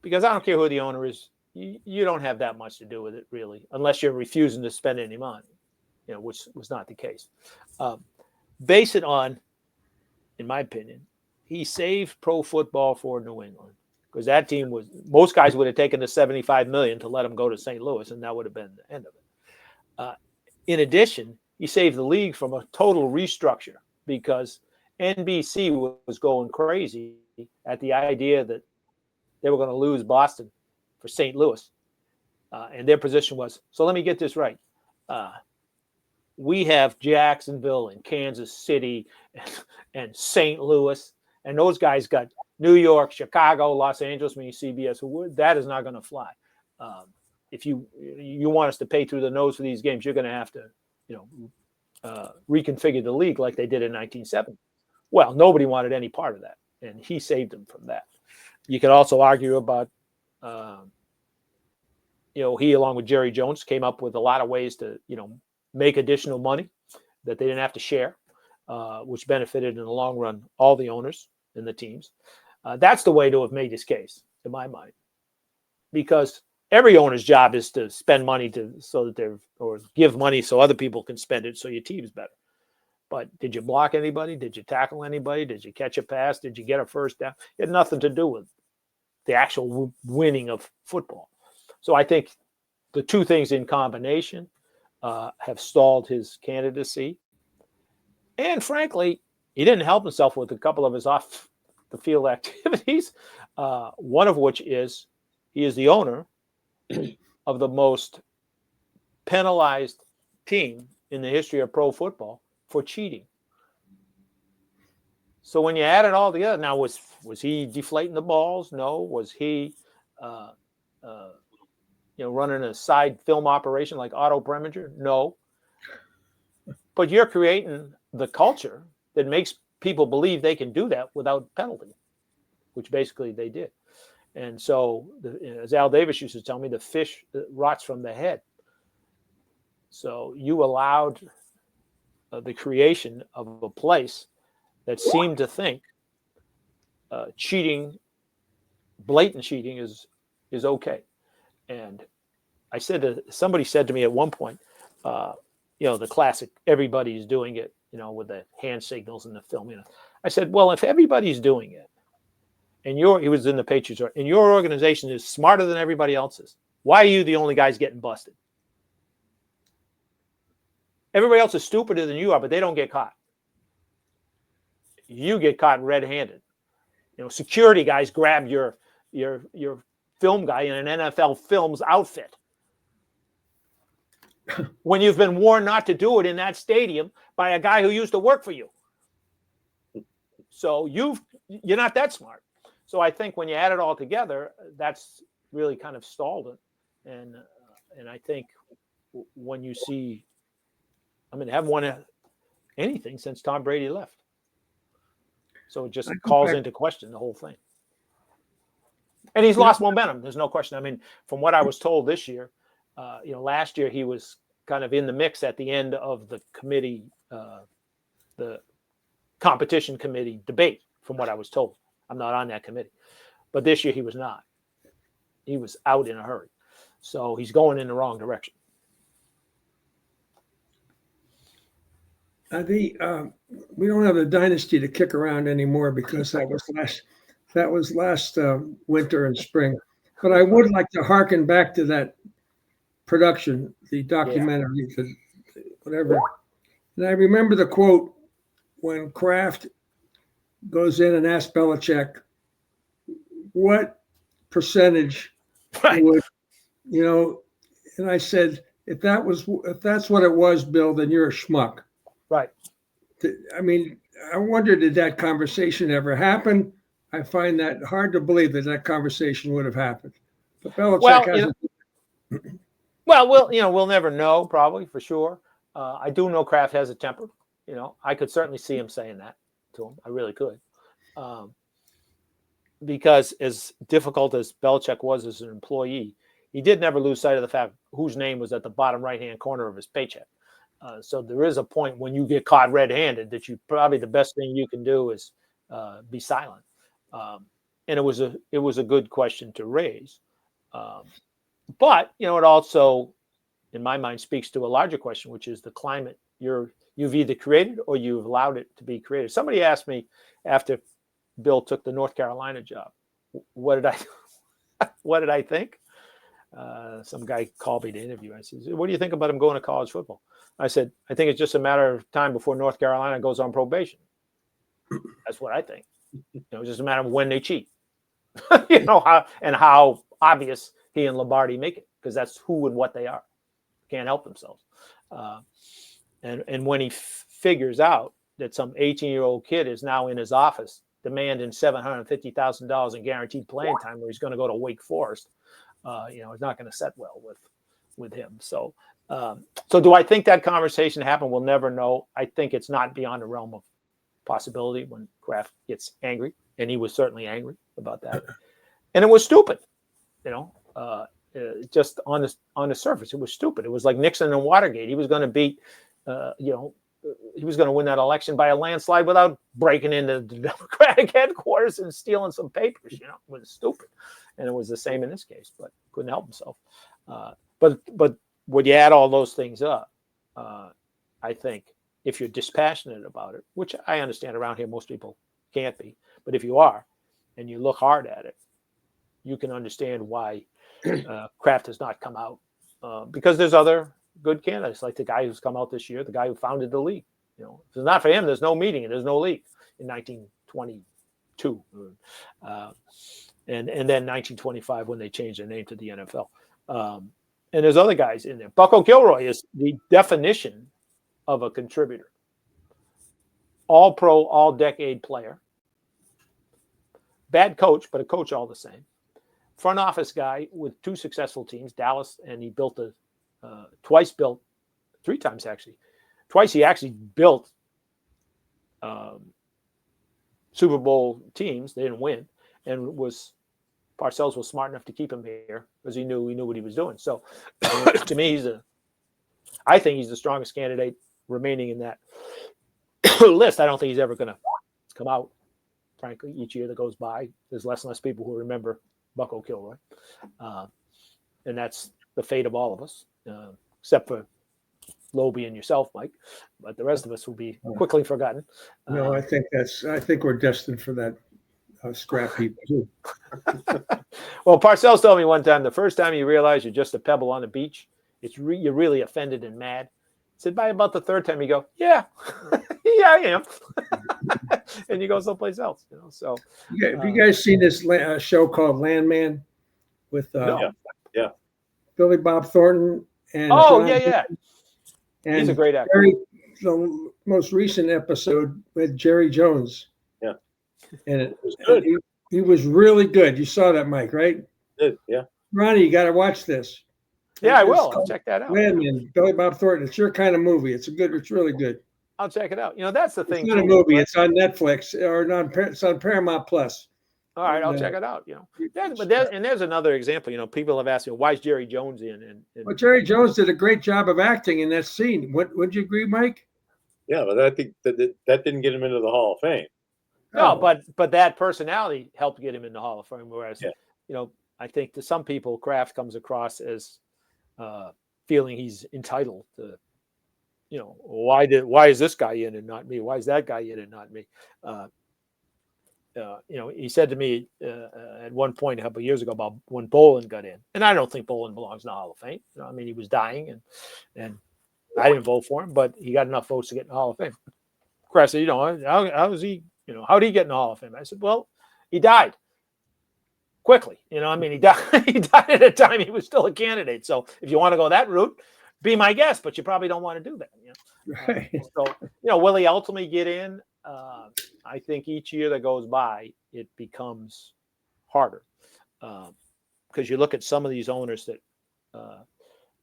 C: Because I don't care who the owner is, you don't have that much to do with it, really, unless you're refusing to spend any money, which was not the case. Base it on, in my opinion, he saved pro football for New England, because that team most guys would have taken the $75 million to let him go to St. Louis, and that would have been the end of it. In addition, he saved the league from a total restructure, because NBC was going crazy at the idea that they were going to lose Boston for St. Louis. And their position was, so let me get this right. We have Jacksonville and Kansas City and St. Louis, and those guys got New York, Chicago, Los Angeles. When you CBS, that is not going to fly. If you want us to pay through the nose for these games, you're going to have to, reconfigure the league like they did in 1970. Well, nobody wanted any part of that, and he saved them from that. You could also argue about, he, along with Jerry Jones, came up with a lot of ways to, make additional money that they didn't have to share, which benefited in the long run all the owners and the teams. That's the way to have made his case, in my mind, because every owner's job is to spend money or give money so other people can spend it so your team's better. But did you block anybody? Did you tackle anybody? Did you catch a pass? Did you get a first down? It had nothing to do with the actual winning of football. So I think the two things in combination have stalled his candidacy. And frankly, he didn't help himself with a couple of his off-the-field activities, one of which is he is the owner of the most penalized team in the history of pro football for cheating. So when you add it all together, now was he deflating the balls? No. Was he, running a side film operation like Otto Preminger? No. But you're creating the culture that makes people believe they can do that without penalty, which basically they did. And so, as Al Davis used to tell me, the fish rots from the head. So you allowed the creation of a place that seemed to think blatant cheating is okay. And somebody said to me at one point, the classic, everybody's doing it, with the hand signals and the film. I said, well, if everybody's doing it, and he was in the Patriots, and your organization is smarter than everybody else's, why are you the only guys getting busted? Everybody else is stupider than you are, but they don't get caught. You get caught red-handed. Security guys grab your film guy in an NFL Films outfit when you've been warned not to do it in that stadium by a guy who used to work for you. So you're not that smart. So I think when you add it all together, that's really kind of stalled it. And I think when you see, they haven't won anything since Tom Brady left. So it just calls into question the whole thing. And he's lost momentum. There's no question. From what I was told this year, last year he was kind of in the mix at the end of the committee, the competition committee debate, from what I was told. I'm not on that committee. But this year he was not. He was out in a hurry. So he's going in the wrong direction.
B: We don't have the dynasty to kick around anymore because that was last winter and spring. But I would like to hearken back to that production, the documentary, whatever. And I remember the quote when Kraft goes in and asks Belichick, what percentage would, and I said, if that's what it was, Bill, then you're a schmuck.
C: Right.
B: I wonder, did that conversation ever happen? I find that hard to believe that conversation would have happened. But Belichick hasn't.
C: We'll never know, probably, for sure. I do know Kraft has a temper. I could certainly see him saying that to him. I really could. Because as difficult as Belichick was as an employee, he did never lose sight of the fact whose name was at the bottom right-hand corner of his paycheck. So there is a point when you get caught red-handed that probably the best thing you can do is be silent. And it was a good question to raise. But, it also, in my mind, speaks to a larger question, which is the climate you've either created or you've allowed it to be created. Somebody asked me after Bill took the North Carolina job, what did I think? Some guy called me to interview. I said, what do you think about him going to college football? I said, I think it's just a matter of time before North Carolina goes on probation. That's what I think. It's just a matter of when they cheat. How obvious he and Lombardi make it, because that's who and what they are. Can't help themselves. And when he figures out that some 18-year-old kid is now in his office demanding $750,000 in guaranteed playing time, where he's going to go to Wake Forest, it's not going to set well with him. So do I think that conversation happened? We'll never know. I think it's not beyond the realm of possibility when Kraft gets angry, and he was certainly angry about that. And it was stupid, just on the surface, it was stupid. It was like Nixon and Watergate. He was going to beat, he was going to win that election by a landslide without breaking into the Democratic headquarters and stealing some papers. It was stupid. And it was the same in this case, but couldn't help himself. But when you add all those things up, I think if you're dispassionate about it, which I understand around here most people can't be, but if you are and you look hard at it, you can understand why Kraft has not come out, because there's other good candidates, like the guy who's come out this year, the guy who founded the league. If it's not for him, there's no meeting and there's no league in 1922. And then 1925 when they changed their name to the NFL. And there's other guys in there. Bucko Gilroy is the definition of a contributor. All pro, all decade player. Bad coach, but a coach all the same. Front office guy with two successful teams, Dallas, and he built three times actually. Twice he actually built Super Bowl teams. They didn't win, and Parcells was smart enough to keep him here because he knew what he was doing. So to me, I think he's the strongest candidate remaining in that list. I don't think he's ever going to come out. Frankly, each year that goes by, there's less and less people who remember Bucko Gilroy. And that's the fate of all of us, except for Lobel and yourself, Mike. But the rest of us will be quickly forgotten.
B: No, I think we're destined for that scrap heap too.
C: Well, Parcells told me one time, the first time you realize you're just a pebble on the beach, you're really offended and mad. He said, by about the third time, you go, yeah, yeah, I am. And you go someplace else. So,
B: have you guys seen this show called Landman with Billy Bob Thornton and
C: yeah.
B: And
C: he's a great actor.
B: The most recent episode with Jerry Jones.
A: Yeah,
B: and
A: it was good.
B: He was really good. You saw that, Mike, right?
A: Yeah.
B: Ronnie, you got to watch this.
C: Yeah, I will. I'll check that out.
B: Landman, Billy Bob Thornton. It's your kind of movie. It's really good.
C: I'll check it out. That's the thing.
B: It's not a movie. It's on Netflix it's on Paramount Plus.
C: All right, I'll check it out. There's another example. People have asked me, why is Jerry Jones in?
B: Well, Jerry Jones did a great job of acting in that scene. Would you agree, Mike?
A: Yeah, but I think that didn't get him into the Hall of Fame.
C: No, but that personality helped get him in the Hall of Fame. Whereas, I think to some people, Kraft comes across as feeling he's entitled to. Why is this guy in and not me? Why is that guy in and not me? He said to me at one point a couple of years ago about when Bolin got in, and I don't think Bolin belongs in the Hall of Fame. He was dying, and I didn't vote for him, but he got enough votes to get in the Hall of Fame. Kraft said, how is he? How did he get in the Hall of Fame? I said, well, he died quickly. He died. He died at a time he was still a candidate. So if you want to go that route, be my guest, but you probably don't want to do that.
B: Right.
C: So will he ultimately get in? I think each year that goes by, it becomes harder because you look at some of these owners that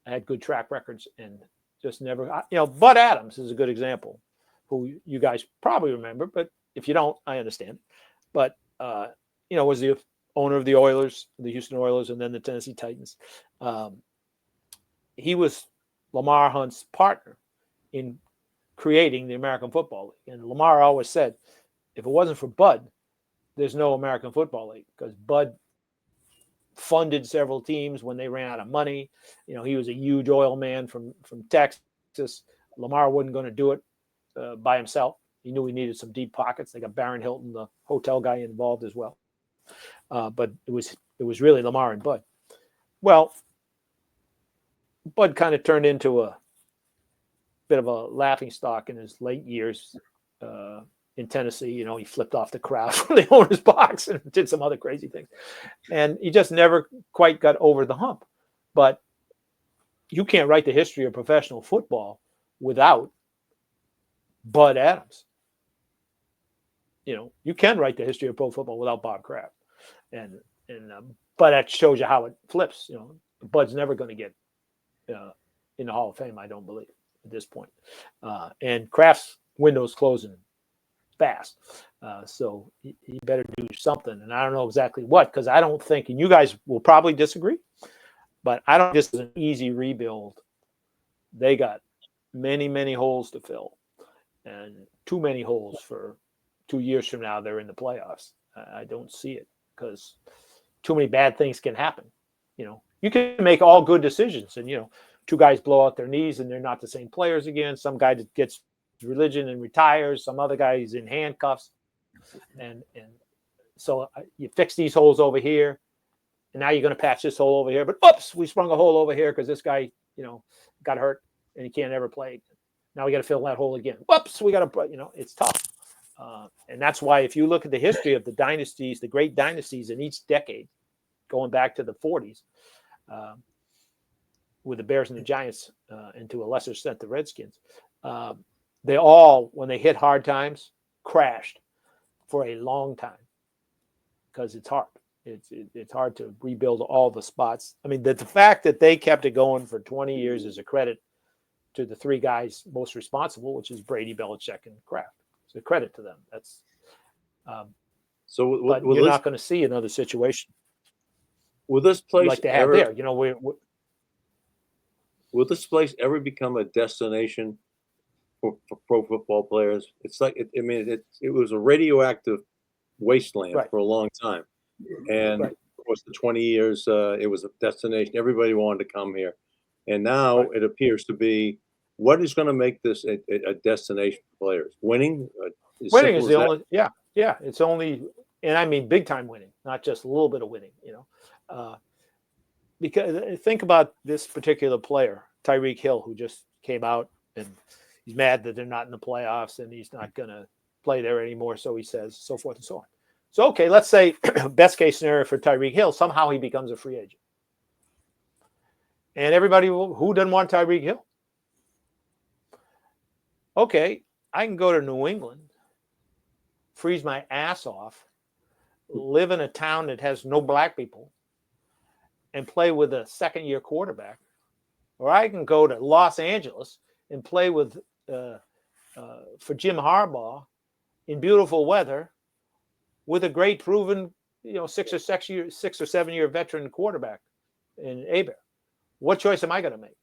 C: had good track records and just never. Bud Adams is a good example. who you guys probably remember, but if you don't, I understand. But was the owner of the Oilers, the Houston Oilers, and then the Tennessee Titans. He was Lamar Hunt's partner in creating the American Football League. And Lamar always said, if it wasn't for Bud, there's no American Football League, because Bud funded several teams when they ran out of money. He was a huge oil man from Texas. Lamar wasn't going to do it by himself. He knew he needed some deep pockets. They got Baron Hilton, the hotel guy, involved as well. But it was really Lamar and Bud. Well, Bud kind of turned into a bit of a laughingstock in his late years in Tennessee. He flipped off the crowd from the owner's box and did some other crazy things. And he just never quite got over the hump. But you can't write the history of professional football without Bud Adams. You can write the history of pro football without Bob Kraft. But that shows you how it flips. Bud's never going to get in the Hall of Fame, I don't believe, at this point. And Kraft's window's closing fast. So he better do something. And I don't know exactly what, because I don't think, and you guys will probably disagree, but I don't think this is an easy rebuild. They got many, many holes to fill, and too many holes for 2 years from now they're in the playoffs. I don't see it, because too many bad things can happen. You can make all good decisions, and two guys blow out their knees and they're not the same players again. Some guy that gets religion and retires. Some other guy is in handcuffs, and so you fix these holes over here, and now you're going to patch this hole over here. But oops, we sprung a hole over here because this guy got hurt and he can't ever play. Now we got to fill that hole again. Whoops, we got to it's tough. And that's why if you look at the history of the dynasties, the great dynasties in each decade, going back to the 40s, with the Bears and the Giants, and to a lesser extent the Redskins, they all, when they hit hard times, crashed for a long time, because it's hard. It's hard to rebuild all the spots. I mean, the fact that they kept it going for 20 years is a credit to the three guys most responsible, which is Brady, Belichick, and Kraft. It's a credit to them. That's but you're not going to see another situation.
A: Will this place
C: like they have
A: ever,
C: there?
A: will this place ever become a destination for pro football players? It's like it was a radioactive wasteland for a long time, and of course, the 20 years it was a destination. Everybody wanted to come here, and now it appears to be. What is going to make this a destination for players? Winning.
C: Winning is the only. Yeah. It's only, and I mean big time winning, not just a little bit of winning. Because think about this particular player, Tyreek Hill, who just came out and he's mad that they're not in the playoffs and he's not going to play there anymore. So he says, so forth and so on. So, okay, let's say best case scenario for Tyreek Hill, somehow he becomes a free agent. And everybody, who doesn't want Tyreek Hill? Okay, I can go to New England, freeze my ass off, live in a town that has no black people, and play with a second-year quarterback. Or I can go to Los Angeles and play with for Jim Harbaugh in beautiful weather with a great proven 6 or 7 year veteran quarterback in Hebert. What choice am I going to make?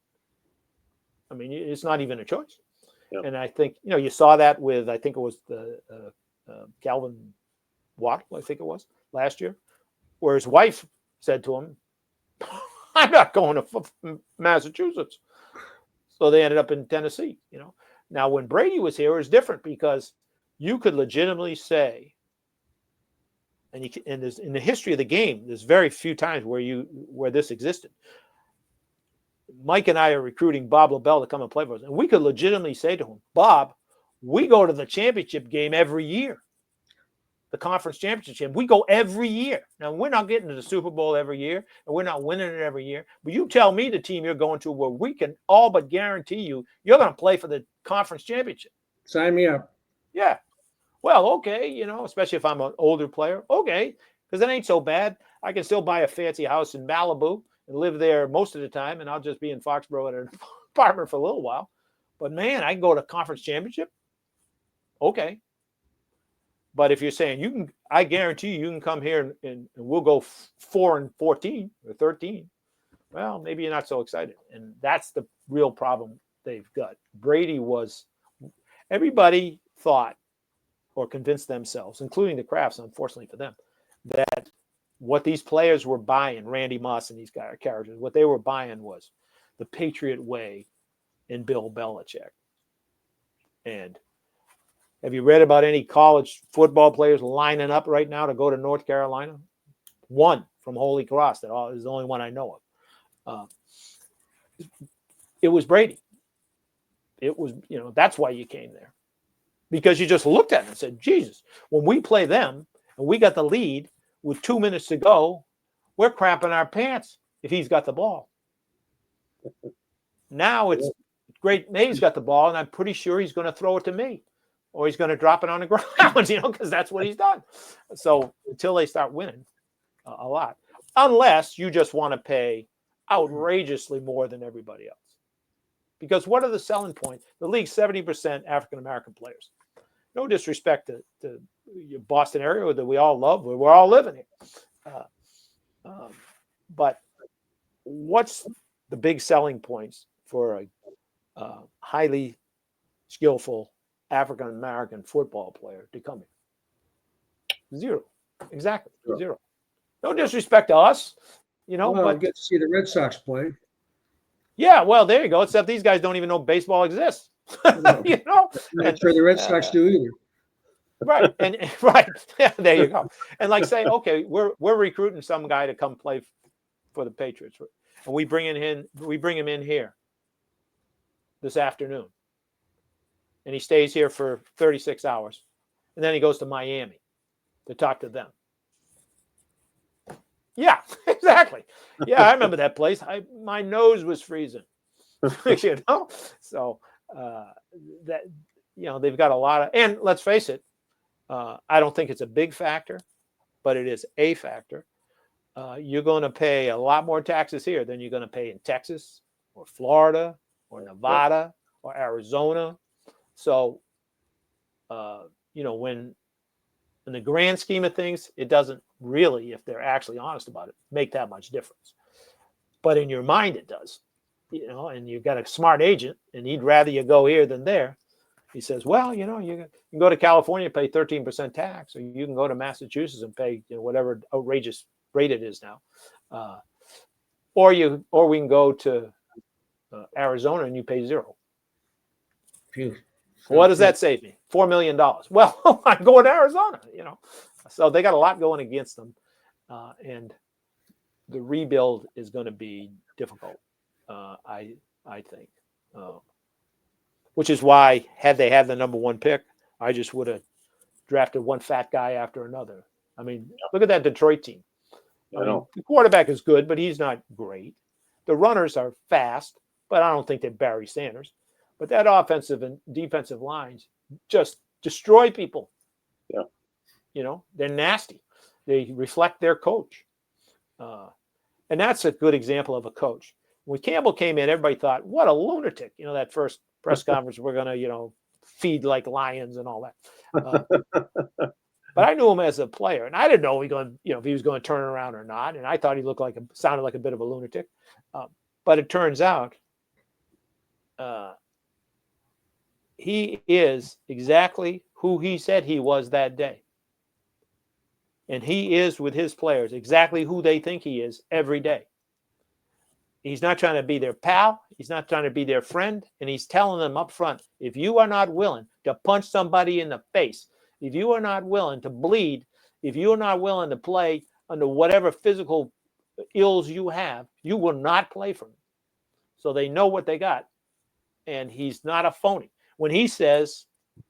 C: I mean, it's not even a choice. Yep. And I think you saw that with, I think it was the Calvin Waddle, I think it was last year, where his wife said to him, I'm not going to Massachusetts. So they ended up in Tennessee. Now when Brady was here, it was different, because you could legitimately say, and there's, in the history of the game, there's very few times where this existed. Mike and I are recruiting Bob Lobel to come and play for us, and we could legitimately say to him, Bob, we go to the championship game every year. The conference championship. We go every year. Now, we're not getting to the Super Bowl every year, and we're not winning it every year. But you tell me the team you're going to where we can all but guarantee you're going to play for the conference championship.
B: Sign me up.
C: Yeah. Well, okay, especially if I'm an older player. Okay, because it ain't so bad. I can still buy a fancy house in Malibu and live there most of the time, and I'll just be in Foxborough at an apartment for a little while. But, man, I can go to conference championship. Okay. But if you're saying I guarantee you can come here and we'll go 4-14 or 13. Well, maybe you're not so excited. And that's the real problem they've got. Everybody thought or convinced themselves, including the Crafts, unfortunately for them, that what these players were buying, Randy Moss and these characters, what they were buying was the Patriot way and Bill Belichick. And have you read about any college football players lining up right now to go to North Carolina? One from Holy Cross that is the only one I know of. It was Brady. It was, that's why you came there. Because you just looked at it and said, Jesus, when we play them and we got the lead with 2 minutes to go, we're crapping our pants if he's got the ball. Now it's great. May's got the ball, and I'm pretty sure he's going to throw it to me. Or he's going to drop it on the ground, because that's what he's done. So until they start winning a lot, unless you just want to pay outrageously more than everybody else. Because what are the selling points? The league's 70% African-American players. No disrespect to your Boston area that we all love. We're all living here. But what's the big selling points for a highly skillful African-American football player to come in? Zero. Exactly. Sure. Zero. No disrespect to us,
B: but get to see the Red Sox play.
C: Yeah, well, there you go. Except these guys don't even know baseball exists.
B: Not sure the Red Sox do either.
C: Right. And right. Yeah, there you go. And say, okay, we're recruiting some guy to come play for the Patriots. And we bring him in here this afternoon. And he stays here for 36 hours. And then he goes to Miami to talk to them. Yeah, exactly. Yeah, I remember that place. My nose was freezing. So that they've got a lot of, and let's face it, I don't think it's a big factor, but it is a factor. You're going to pay a lot more taxes here than you're going to pay in Texas or Florida or Nevada or Arizona. So, when in the grand scheme of things, it doesn't really, if they're actually honest about it, make that much difference. But in your mind, it does. And you've got a smart agent, and he'd rather you go here than there. He says, well, you can go to California and pay 13% tax, or you can go to Massachusetts and pay whatever outrageous rate it is now. Or we can go to Arizona and you pay zero.
B: Phew.
C: What does that save me? $4 million. Well, I'm going to Arizona, So they got a lot going against them. And the rebuild is going to be difficult, I think. Which is why, had they had the number one pick, I just would have drafted one fat guy after another. I mean, look at that Detroit team. The quarterback is good, but he's not great. The runners are fast, but I don't think they're Barry Sanders. But that offensive and defensive lines just destroy people. Yeah. They're nasty. They reflect their coach. And that's a good example of a coach. When Campbell came in, everybody thought, what a lunatic. That first press conference, we're going to, feed like lions and all that. But I knew him as a player, and I didn't know if he was going to turn around or not. And I thought he sounded like a bit of a lunatic. But it turns out he is exactly who he said he was that day. And he is with his players exactly who they think he is every day. He's not trying to be their pal. He's not trying to be their friend. And he's telling them up front, if you are not willing to punch somebody in the face, if you are not willing to bleed, if you are not willing to play under whatever physical ills you have, you will not play for him. So they know what they got. And he's not a phony. When he says,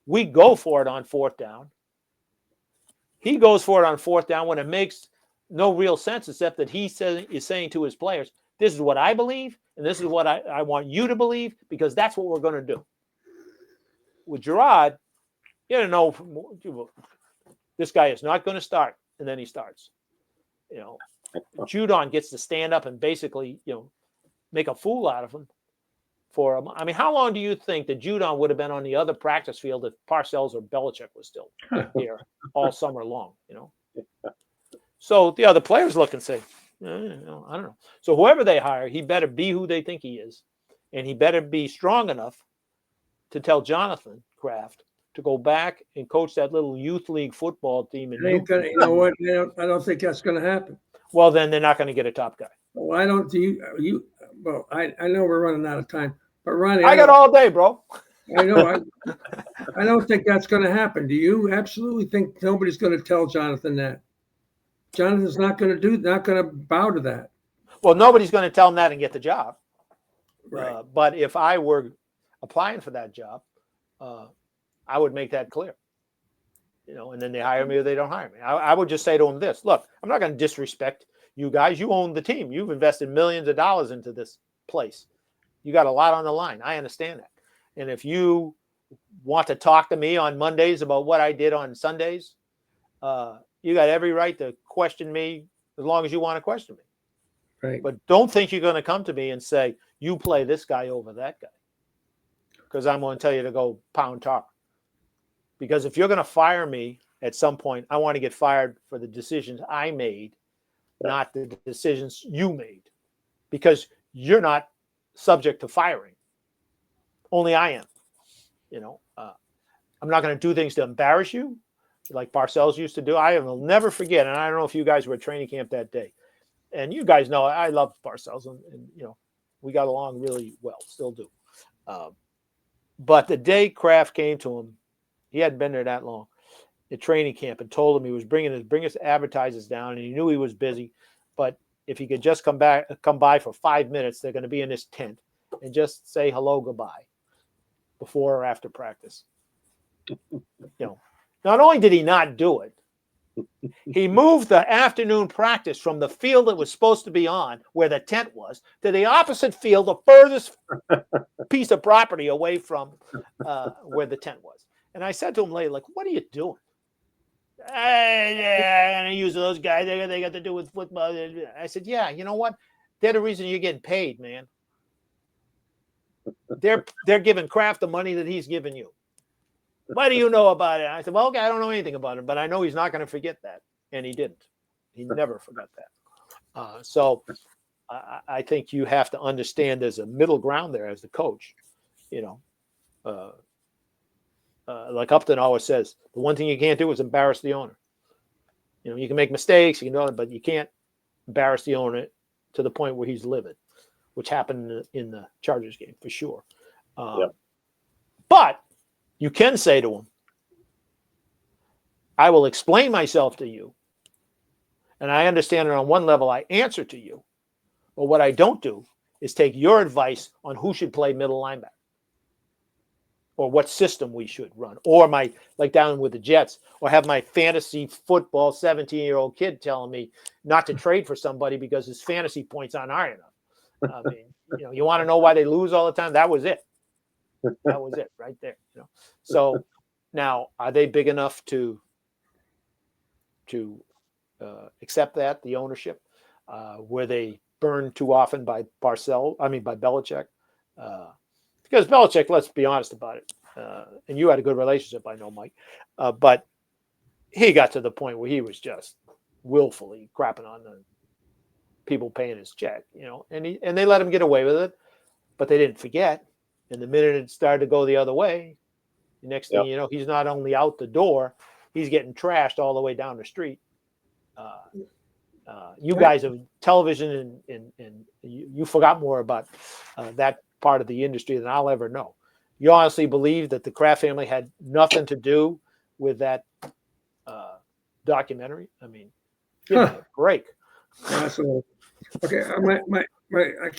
C: we go for it on fourth down, he goes for it on fourth down when it makes no real sense, except that he is saying to his players, this is what I believe, and this is what I want you to believe, because that's what we're going to do. With Gerard, this guy is not going to start, and then he starts. Judon gets to stand up and basically, make a fool out of him for him. I mean, how long do you think that Judon would have been on the other practice field if Parcells or Belichick was still here all summer long? So the other players look and say, I don't know. So whoever they hire, he better be who they think he is, and he better be strong enough to tell Jonathan Kraft to go back and coach that little youth league football team.
B: You know what? I don't think that's going to happen.
C: Well, then they're not going to get a top guy.
B: Well, I don't. Well, I know we're running out of time, but Ronnie,
C: I got all day, bro.
B: I know. I don't think that's going to happen. Do you absolutely think nobody's going to tell Jonathan that? Jonathan's not going to bow to that.
C: Well, nobody's going to tell him that and get the job.
B: Right.
C: But if I were applying for that job, I would make that clear. And then they hire me or they don't hire me. I would just say to them this: look, I'm not going to disrespect you guys. You own the team. You've invested millions of dollars into this place. You got a lot on the line. I understand that. And if you want to talk to me on Mondays about what I did on Sundays, you got every right to question me as long as you want to question me.
B: Right.
C: But don't think you're going to come to me and say, you play this guy over that guy. Because I'm going to tell you to go pound tar. Because if you're going to fire me at some point, I want to get fired for the decisions I made, not the decisions you made. Because you're not subject to firing. Only I am. I'm not going to do things to embarrass you like Parcells used to do. I will never forget, and I don't know if you guys were at training camp that day. And you guys know I love Parcells, and we got along really well, still do. But the day Kraft came to him, he hadn't been there that long at training camp, and told him he was bringing his advertisers down, and he knew he was busy. But if he could just come by for 5 minutes, they're going to be in this tent, and just say hello, goodbye, before or after practice. Not only did he not do it, he moved the afternoon practice from the field that was supposed to be on, where the tent was, to the opposite field, the furthest piece of property away from where the tent was. And I said to him later, like, what are you doing? I'm going to use those guys. They got to do with football. I said, yeah, you know what? They're the reason you're getting paid, man. They're giving Kraft the money that he's giving you. What do you know about it? I said, well, okay, I don't know anything about it, but I know he's not going to forget that. And he didn't. He never forgot that. So I think you have to understand there's a middle ground there as the coach. Like Upton always says, the one thing you can't do is embarrass the owner. You can make mistakes, but you can't embarrass the owner to the point where he's livid, which happened in the Chargers game for sure. But you can say to him, I will explain myself to you. And I understand that on one level, I answer to you. But what I don't do is take your advice on who should play middle linebacker or what system we should run, or like down with the Jets, or have my fantasy football 17-year-old kid telling me not to trade for somebody because his fantasy points aren't high enough. I mean, you want to know why they lose all the time? That was it. That was it right there. So now, are they big enough to accept that, the ownership? Were they burned too often by Belichick? Because Belichick, let's be honest about it, and you had a good relationship, I know, Mike, but he got to the point where he was just willfully crapping on the people paying his check, and they let him get away with it, but they didn't forget. And the minute it started to go the other way, the next thing you know, he's not only out the door, he's getting trashed all the way down the street. You guys have television, and you forgot more about that part of the industry than I'll ever know. You honestly believe that the Kraft family had nothing to do with that documentary? I mean, give me a break.
B: Absolutely. Okay,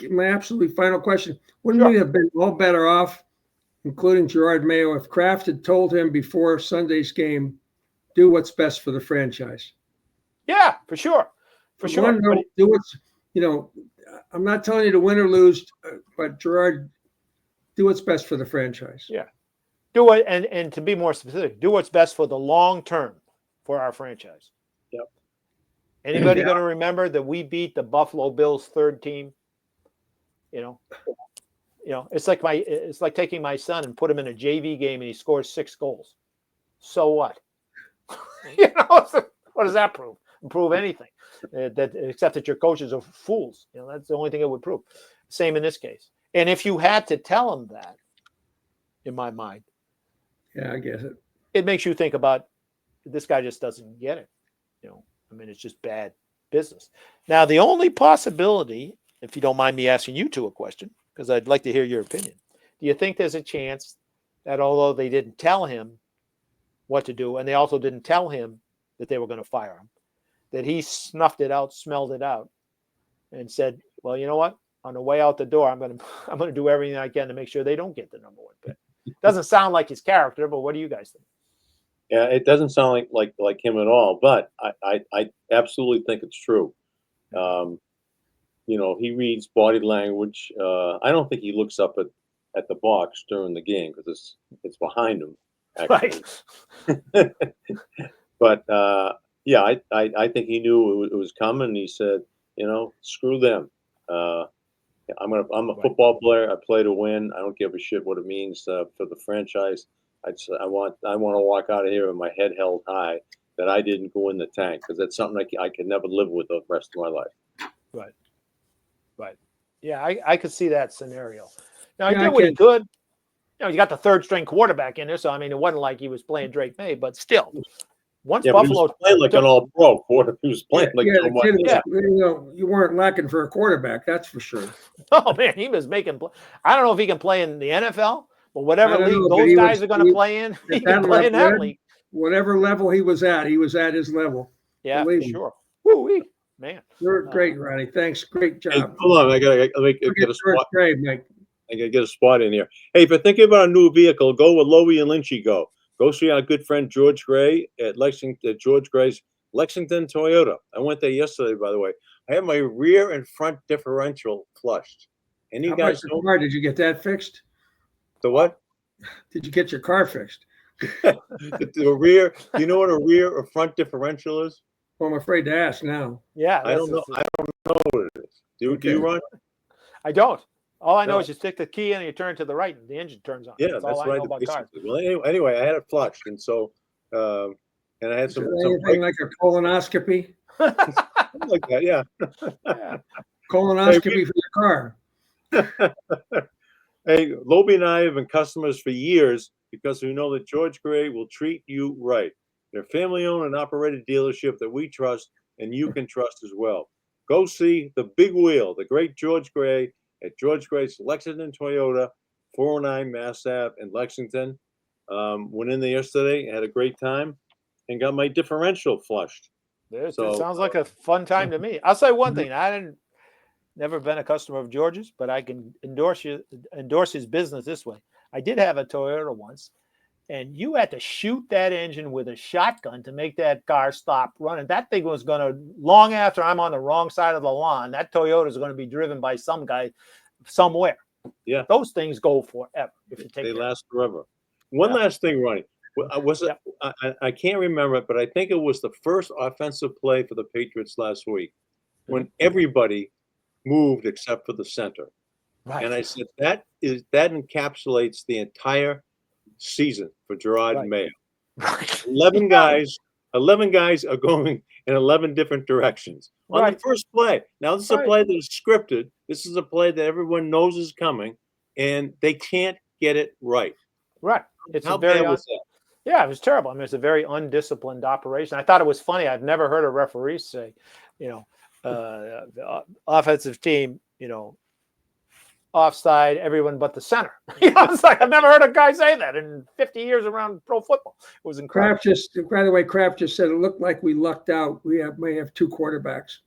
B: my absolutely final question: wouldn't we have been all better off, including Gerard Mayo, if Kraft had told him before Sunday's game, do what's best for the franchise?
C: Yeah, for sure. For sure.
B: Do what's, I'm not telling you to win or lose, but Gerard, do what's best for the franchise.
C: Yeah. Do it, and to be more specific, do what's best for the long term for our franchise.
A: Yep.
C: Anybody going to remember that we beat the Buffalo Bills' third team? it's like taking my son and put him in a JV game and he scores 6 goals. So what? What does that prove? Prove anything? Except that your coaches are fools. That's the only thing it would prove. Same in this case. And if you had to tell him that, in my mind,
B: yeah, I guess it.
C: It makes you think about this guy just doesn't get it. It's just bad business. Now, the only possibility, if you don't mind me asking you two a question, because I'd like to hear your opinion. Do you think there's a chance that although they didn't tell him what to do, and they also didn't tell him that they were going to fire him, that he snuffed it out, smelled it out, and said, well, you know what? On the way out the door, I'm going to do everything I can to make sure they don't get the number 1 pick. Doesn't sound like his character, but what do you guys think?
A: Yeah, it doesn't sound like him at all, but I absolutely think it's true. He reads body language. I don't think he looks up at the box during the game because it's behind him, actually.
C: Right.
A: But yeah, I think he knew it was coming. He said, screw them. I'm a football player. I play to win. I don't give a shit what it means for the franchise. I want to walk out of here with my head held high that I didn't go in the tank because that's something I could never live with the rest of my life.
C: Right. Yeah, I could see that scenario. Now,
B: Yeah,
C: he did what he could. You got the 3rd string quarterback in there, so it wasn't like he was playing Drake May, but still, once Buffalo
A: playing like an all-pro quarterback, he was playing
B: you weren't lacking for a quarterback, that's for sure.
C: Oh man, he was making. I don't know if he can play in the NFL, but whatever league those guys are going to play in, he can play in that league.
B: Whatever level he was at his level.
C: Yeah, for sure. Woo-wee. Man,
B: you're great, Ronnie. Thanks, great job.
A: Hey, hold on, I gotta get a spot.
B: Grade, Mike.
A: I gotta get a spot in here. Hey, if you're thinking about a new vehicle, go with Lobel and Lynchy. Go see our good friend George Gray at George Gray's Lexington Toyota. I went there yesterday, by the way. I had my rear and front differential flushed. And you guys know?
B: Car, did you get that fixed?
A: The what?
B: Did you get your car fixed?
A: The rear. Do you know what a rear or front differential is?
B: Well, I'm afraid to ask now.
C: Yeah,
A: I don't know. I don't know what it is. Do you, Ron?
C: I don't. All I know is you stick the key in and you turn to the right, and the engine turns on.
A: Yeah,
C: that's all I know about cars.
A: Well, anyway, I had it flushed, and so and I had some
B: anything like a colonoscopy.
A: Like that, yeah.
B: Colonoscopy for your car.
A: Hey, Lobie and I have been customers for years because we know that George Gray will treat you right. They're a family-owned and operated dealership that we trust and you can trust as well. Go see the big wheel, the great George Gray at George Gray's Lexington Toyota, 409 Mass Ave in Lexington. Went in there yesterday, had a great time, and got my differential flushed.
C: It sounds like a fun time to me. I'll say one thing. Never been a customer of George's, but I can endorse his business this way. I did have a Toyota once, and you had to shoot that engine with a shotgun to make that car stop running. That thing was going to, long after I'm on the wrong side of the lawn, that Toyota is going to be driven by some guy somewhere.
A: Yeah.
C: Those things go forever. If you take
A: they last forever. One last thing, Ronnie. I can't remember it, but I think it was the first offensive play for the Patriots last week when everybody moved except for the center. Right. And I said, that encapsulates the entire season for Gerard Mayo. Right. 11 guys are going in 11 different directions on the first play. Now, this is a play that is scripted. This is a play that everyone knows is coming, and they can't get it right.
C: Right.
A: How bad was that?
C: Yeah, it was terrible. It's a very undisciplined operation. I thought it was funny. I've never heard a referee say, the offensive team, offside, everyone but the center. It's like I've never heard a guy say that in 50 years around pro football. It was incredible.
B: By the way, Kraft just said it looked like we lucked out. We may have 2 quarterbacks.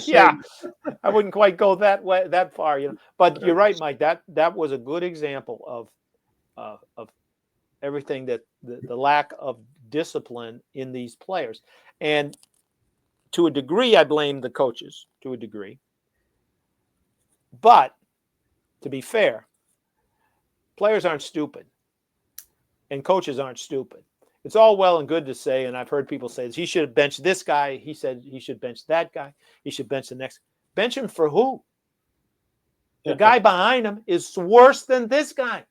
C: Yeah, I wouldn't quite go that far, But you're right, Mike. That was a good example of everything that the lack of discipline in these players, and to a degree, I blame the coaches. To a degree, but to be fair, players aren't stupid, and coaches aren't stupid. It's all well and good to say, and I've heard people say this, he should have benched this guy. He said he should bench that guy. He should bench the next. Bench him for who? The guy behind him is worse than this guy.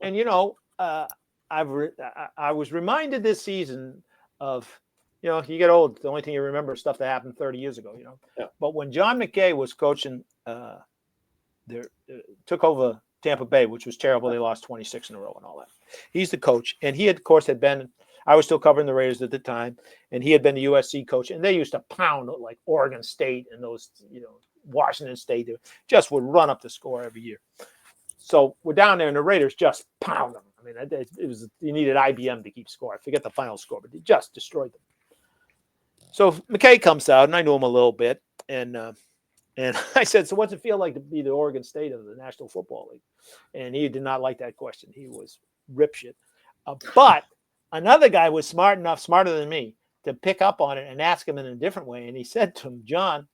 C: And I was reminded this season of, you get old. The only thing you remember is stuff that happened 30 years ago.
A: Yeah.
C: But when John McKay was coaching, took over Tampa Bay, which was terrible. They lost 26 in a row and all that. He's the coach, and he, of course, had been. I was still covering the Raiders at the time, and he had been the USC coach, and they used to pound like Oregon State and those, Washington State. They just would run up the score every year. So we're down there, and the Raiders just pound them. I mean, it was, you needed IBM to keep score. I forget the final score, but they just destroyed them. So McKay comes out, and I knew him a little bit, and I said, "So what's it feel like to be the Oregon State of the National Football League?" And he did not like that question. He was ripshit. But another guy was smarter than me, to pick up on it and ask him in a different way. And he said to him, "John,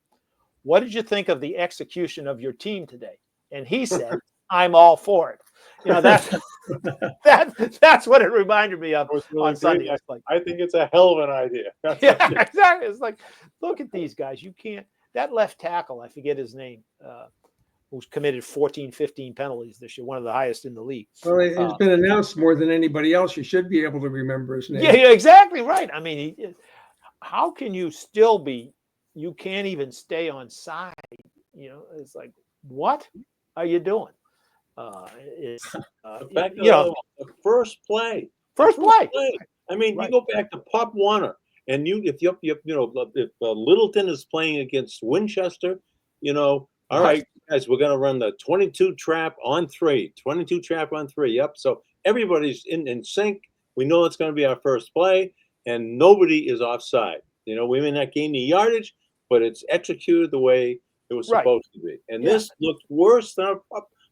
C: what did you think of the execution of your team today?" And he said, "I'm all for it." That's what it reminded me of on Sunday.
A: I think it's a hell of an idea.
C: Yeah, exactly. It's like, look at these guys. You can't. That left tackle, I forget his name, who's committed 14, 15 penalties this year, one of the highest in the league.
B: Well, it's been announced more than anybody else. You should be able to remember his name.
C: Yeah, exactly right. I mean, how can you still be? You can't even stay on side. It's like, what are you doing?
A: The first play. I mean, right. You go back to Pop Warner, and if Littleton is playing against Winchester, all right, guys, we're going to run the 22 trap on 3. 22 trap on 3. Yep. So everybody's in sync. We know it's going to be our first play, and nobody is offside. We may not gain the yardage, but it's executed the way it was supposed to be. And this looked worse than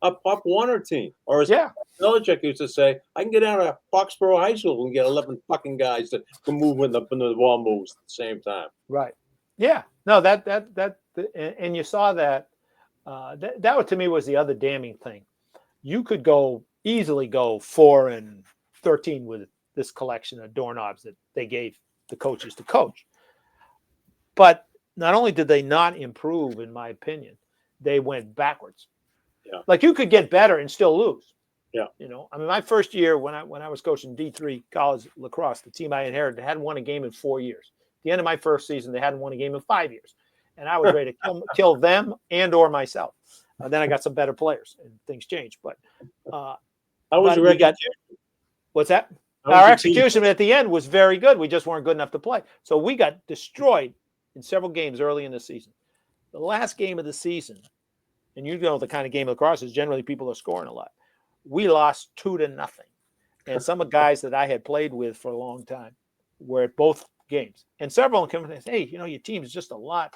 A: a Pop Warner team. Or as Belichick used to say, I can get out of Foxborough High School and get 11 fucking guys to move when the ball moves at the same time.
C: Right. Yeah. No, and you saw that. That to me was the other damning thing. You could easily go 4-13 with this collection of doorknobs that they gave the coaches to coach. But not only did they not improve, in my opinion, they went backwards. Yeah. Like, you could get better and still lose.
A: Yeah.
C: I mean, my first year when I was coaching D3 college lacrosse, the team I inherited hadn't won a game in 4 years. At the end of my first season, they hadn't won a game in 5 years. And I was ready to kill them and or myself. Then I got some better players and things changed. But
A: how was your execution?
C: What's that? Our execution at the end was very good. We just weren't good enough to play. So we got destroyed in several games early in the season. The last game of the season, and the kind of game of lacrosse is generally people are scoring a lot. We lost 2-0. And some of the guys that I had played with for a long time were at both games. And several of them came and said, "Hey, your team is just a lot."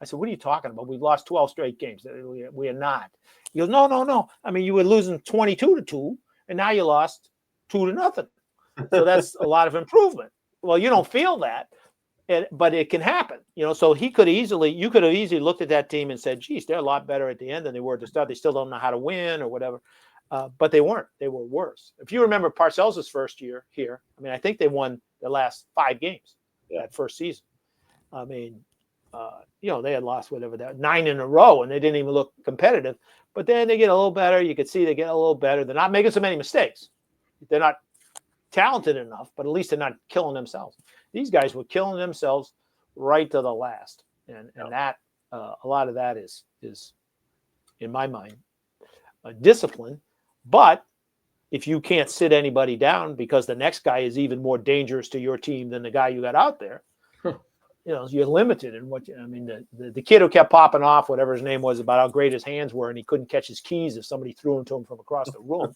C: I said, "What are you talking about? We've lost 12 straight games." We are not. He goes, No. I mean, you were losing 22-2, and now you lost 2-0. So that's a lot of improvement. Well, you don't feel that, but it can happen. So you could have easily looked at that team and said, "Geez, they're a lot better at the end than they were at the start. They still don't know how to win or whatever." But they weren't. They were worse. If you remember Parcells' first year here, I mean, I think they won their last 5 games that first season. I mean, they had lost 9 in a row, and they didn't even look competitive. But then they get a little better. You could see they get a little better. They're not making so many mistakes. They're not talented enough, but at least they're not killing themselves. These guys were killing themselves right to the last, and that a lot of that is in my mind discipline. But if you can't sit anybody down because the next guy is even more dangerous to your team than the guy you got out there, you're limited in what. I mean, the kid who kept popping off, whatever his name was, about how great his hands were, and he couldn't catch his keys if somebody threw them to him from across the room.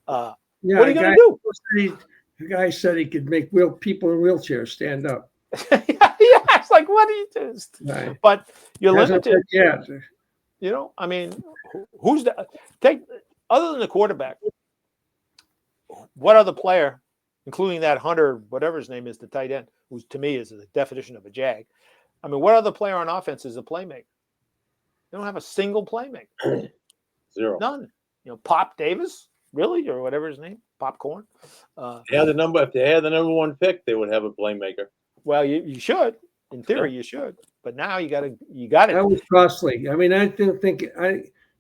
C: What are you going to
B: do? The guy said he could make people in wheelchairs stand up.
C: It's like, what do you do? Right. But you're limited. I mean, who's other than the quarterback? What other player, including that Hunter, whatever his name is, the tight end, who to me is the definition of a jag? I mean, what other player on offense is a playmaker? They don't have a single playmaker.
A: Zero.
C: None. Pop Davis, really, or whatever his name, Popcorn.
A: If they had the number 1 pick, they would have a playmaker.
C: Well, you should. In theory, you should. But now you got it.
B: That was costly. I mean, I didn't think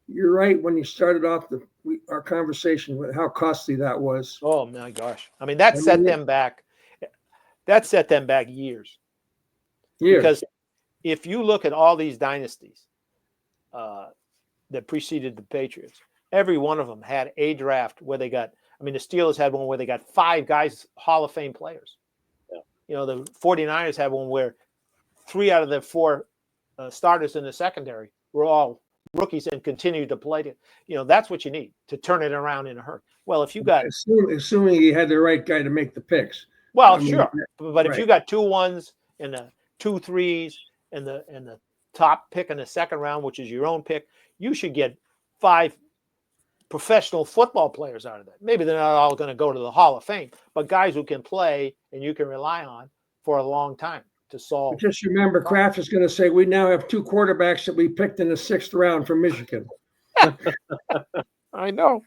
B: you're right when you started off our conversation with how costly that was.
C: Oh my gosh! I mean, that set them back. That set them back years. Because if you look at all these dynasties that preceded the Patriots, every one of them had a draft where they got. I mean, the Steelers had one where they got 5 guys, Hall of Fame players. Yeah. You know, the 49ers had one where 3 out of the 4 starters in the secondary were all rookies and continued to play. You know, that's what you need to turn it around in a hurry. Well, if you got
B: assuming you had the right guy to make the picks.
C: Well, sure, but if you got 2 1s and the 2 3s and the top pick in the second round, which is your own pick, you should get 5 professional football players out of that. Maybe they're not all going to go to the Hall of Fame, but guys who can play and you can rely on for a long time to solve.
B: But just remember, Kraft is going to say we now have 2 quarterbacks that we picked in the 6th round from Michigan.
C: I know.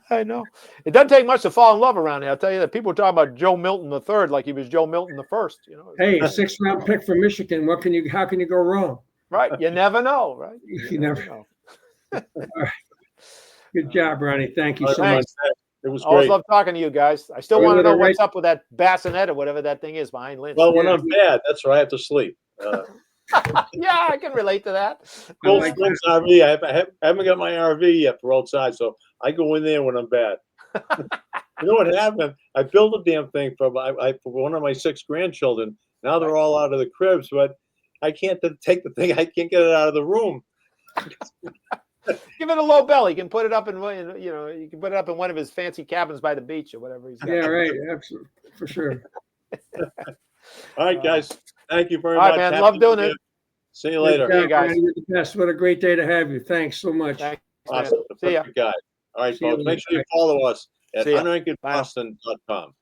C: It doesn't take much to fall in love around here. I'll tell you that people talk about Joe Milton the third like he was Joe Milton the first. You know.
B: Hey, a 6th round pick from Michigan. How can you go wrong?
C: Right. You never know. Right.
B: You never know. All right. Good job, Ronnie. Thank you so much.
A: It was
C: always
A: great.
C: love talking to you guys. I still want to know what's up with that bassinet or whatever that thing is behind Lynch.
A: Well, when I'm bad, that's right. I have to sleep.
C: Yeah, I can relate to that.
A: Cold Springs RV. I haven't got my RV yet for outside, so I go in there when I'm bad. You know what happened? I built a damn thing for one of my 6 grandchildren. Now they're all out of the cribs, but I can't take the thing. I can't get it out of the room.
C: Give it a Lobel. He can put it up in you can put it up in one of his fancy cabins by the beach or whatever he's got.
B: Yeah, right. Absolutely, for sure.
A: All right, guys. Thank you very much.
C: All right, man. Love doing it.
A: See you later.
C: See you guys.
B: You're the best. What a great day to have you. Thanks so much.
C: Thanks,
A: awesome.
C: See ya.
A: Guy. All right, folks. Make sure you follow us at UnAnchoredBoston.com.